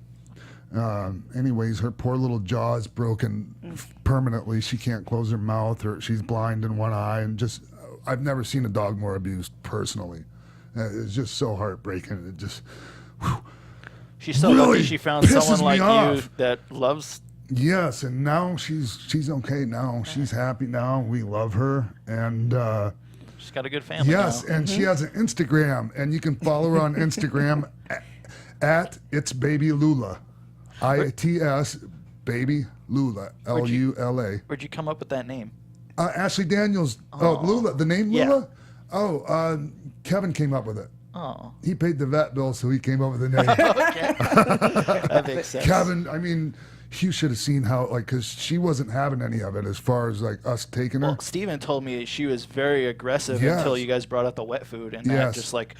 Anyways, her poor little jaw is broken permanently. She can't close her mouth, or she's blind in one eye, and just I've never seen a dog more abused personally. It's just so heartbreaking. It just. Whew. She's so Really lucky she found pisses someone me like you off. that loves. Yes, and now she's okay now. She's happy now. We love her, and She's got a good family. yes, now. and she has an Instagram, and you can follow her on Instagram at It's Baby Lula, ITS Baby Lula, LULA. Where'd you come up with that name? Ashley Daniels. Oh, Lula. The name Yeah. Lula. Oh, Kevin came up with it. Oh, He paid the vet bill, so he came up with the name. that makes sense. Kevin, I mean, you should have seen how, because she wasn't having any of it as far as, us taking her. Well, Steven told me she was very aggressive Yes. until you guys brought out the wet food, and Yes. I'm just like,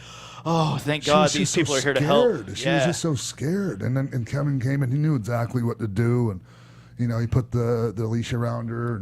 oh, thank She God was these just so people are here to help. scared. She yeah. was just so scared. And Kevin came and he knew exactly what to do. And, he put the leash around her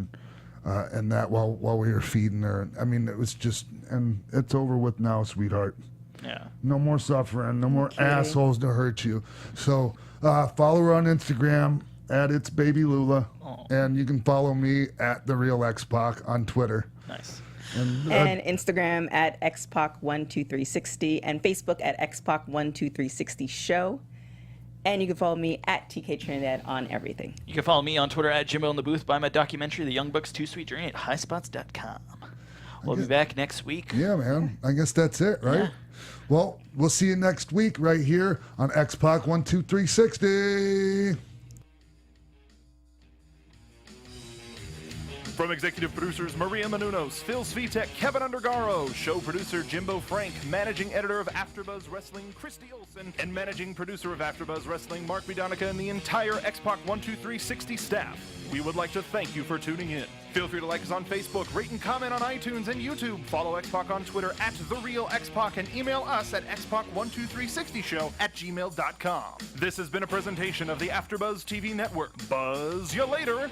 and that while we were feeding her. I mean, it was just, and it's over with now, sweetheart. Yeah. No more suffering. No more assholes to hurt you. So follow her on Instagram at It's Baby Lula. Oh. And you can follow me at The Real X-Pac on Twitter. Nice. And Instagram at XPac12360 and Facebook at XPac12360 Show. And you can follow me at TK Trinidad on everything. You can follow me on Twitter at Jimbo in the Booth. Buy my documentary, The Young Bucks' Too Sweet Journey at highspots.com. We'll be back next week. Yeah, man. I guess that's it, right? Yeah. Well, we'll see you next week right here on X-Pac 12360. From executive producers Maria Menounos, Phil Svitek, Kevin Undergaro, show producer Jimbo Frank, managing editor of AfterBuzz Wrestling Christy Olson, and managing producer of AfterBuzz Wrestling Mark Bidonica, and the entire X-Pac 12360 staff, we would like to thank you for tuning in. Feel free to like us on Facebook, rate and comment on iTunes and YouTube. Follow X-Pac on Twitter at TheRealXpac, and email us at xpac12360show@gmail.com. This has been a presentation of the AfterBuzz TV Network. Buzz you later.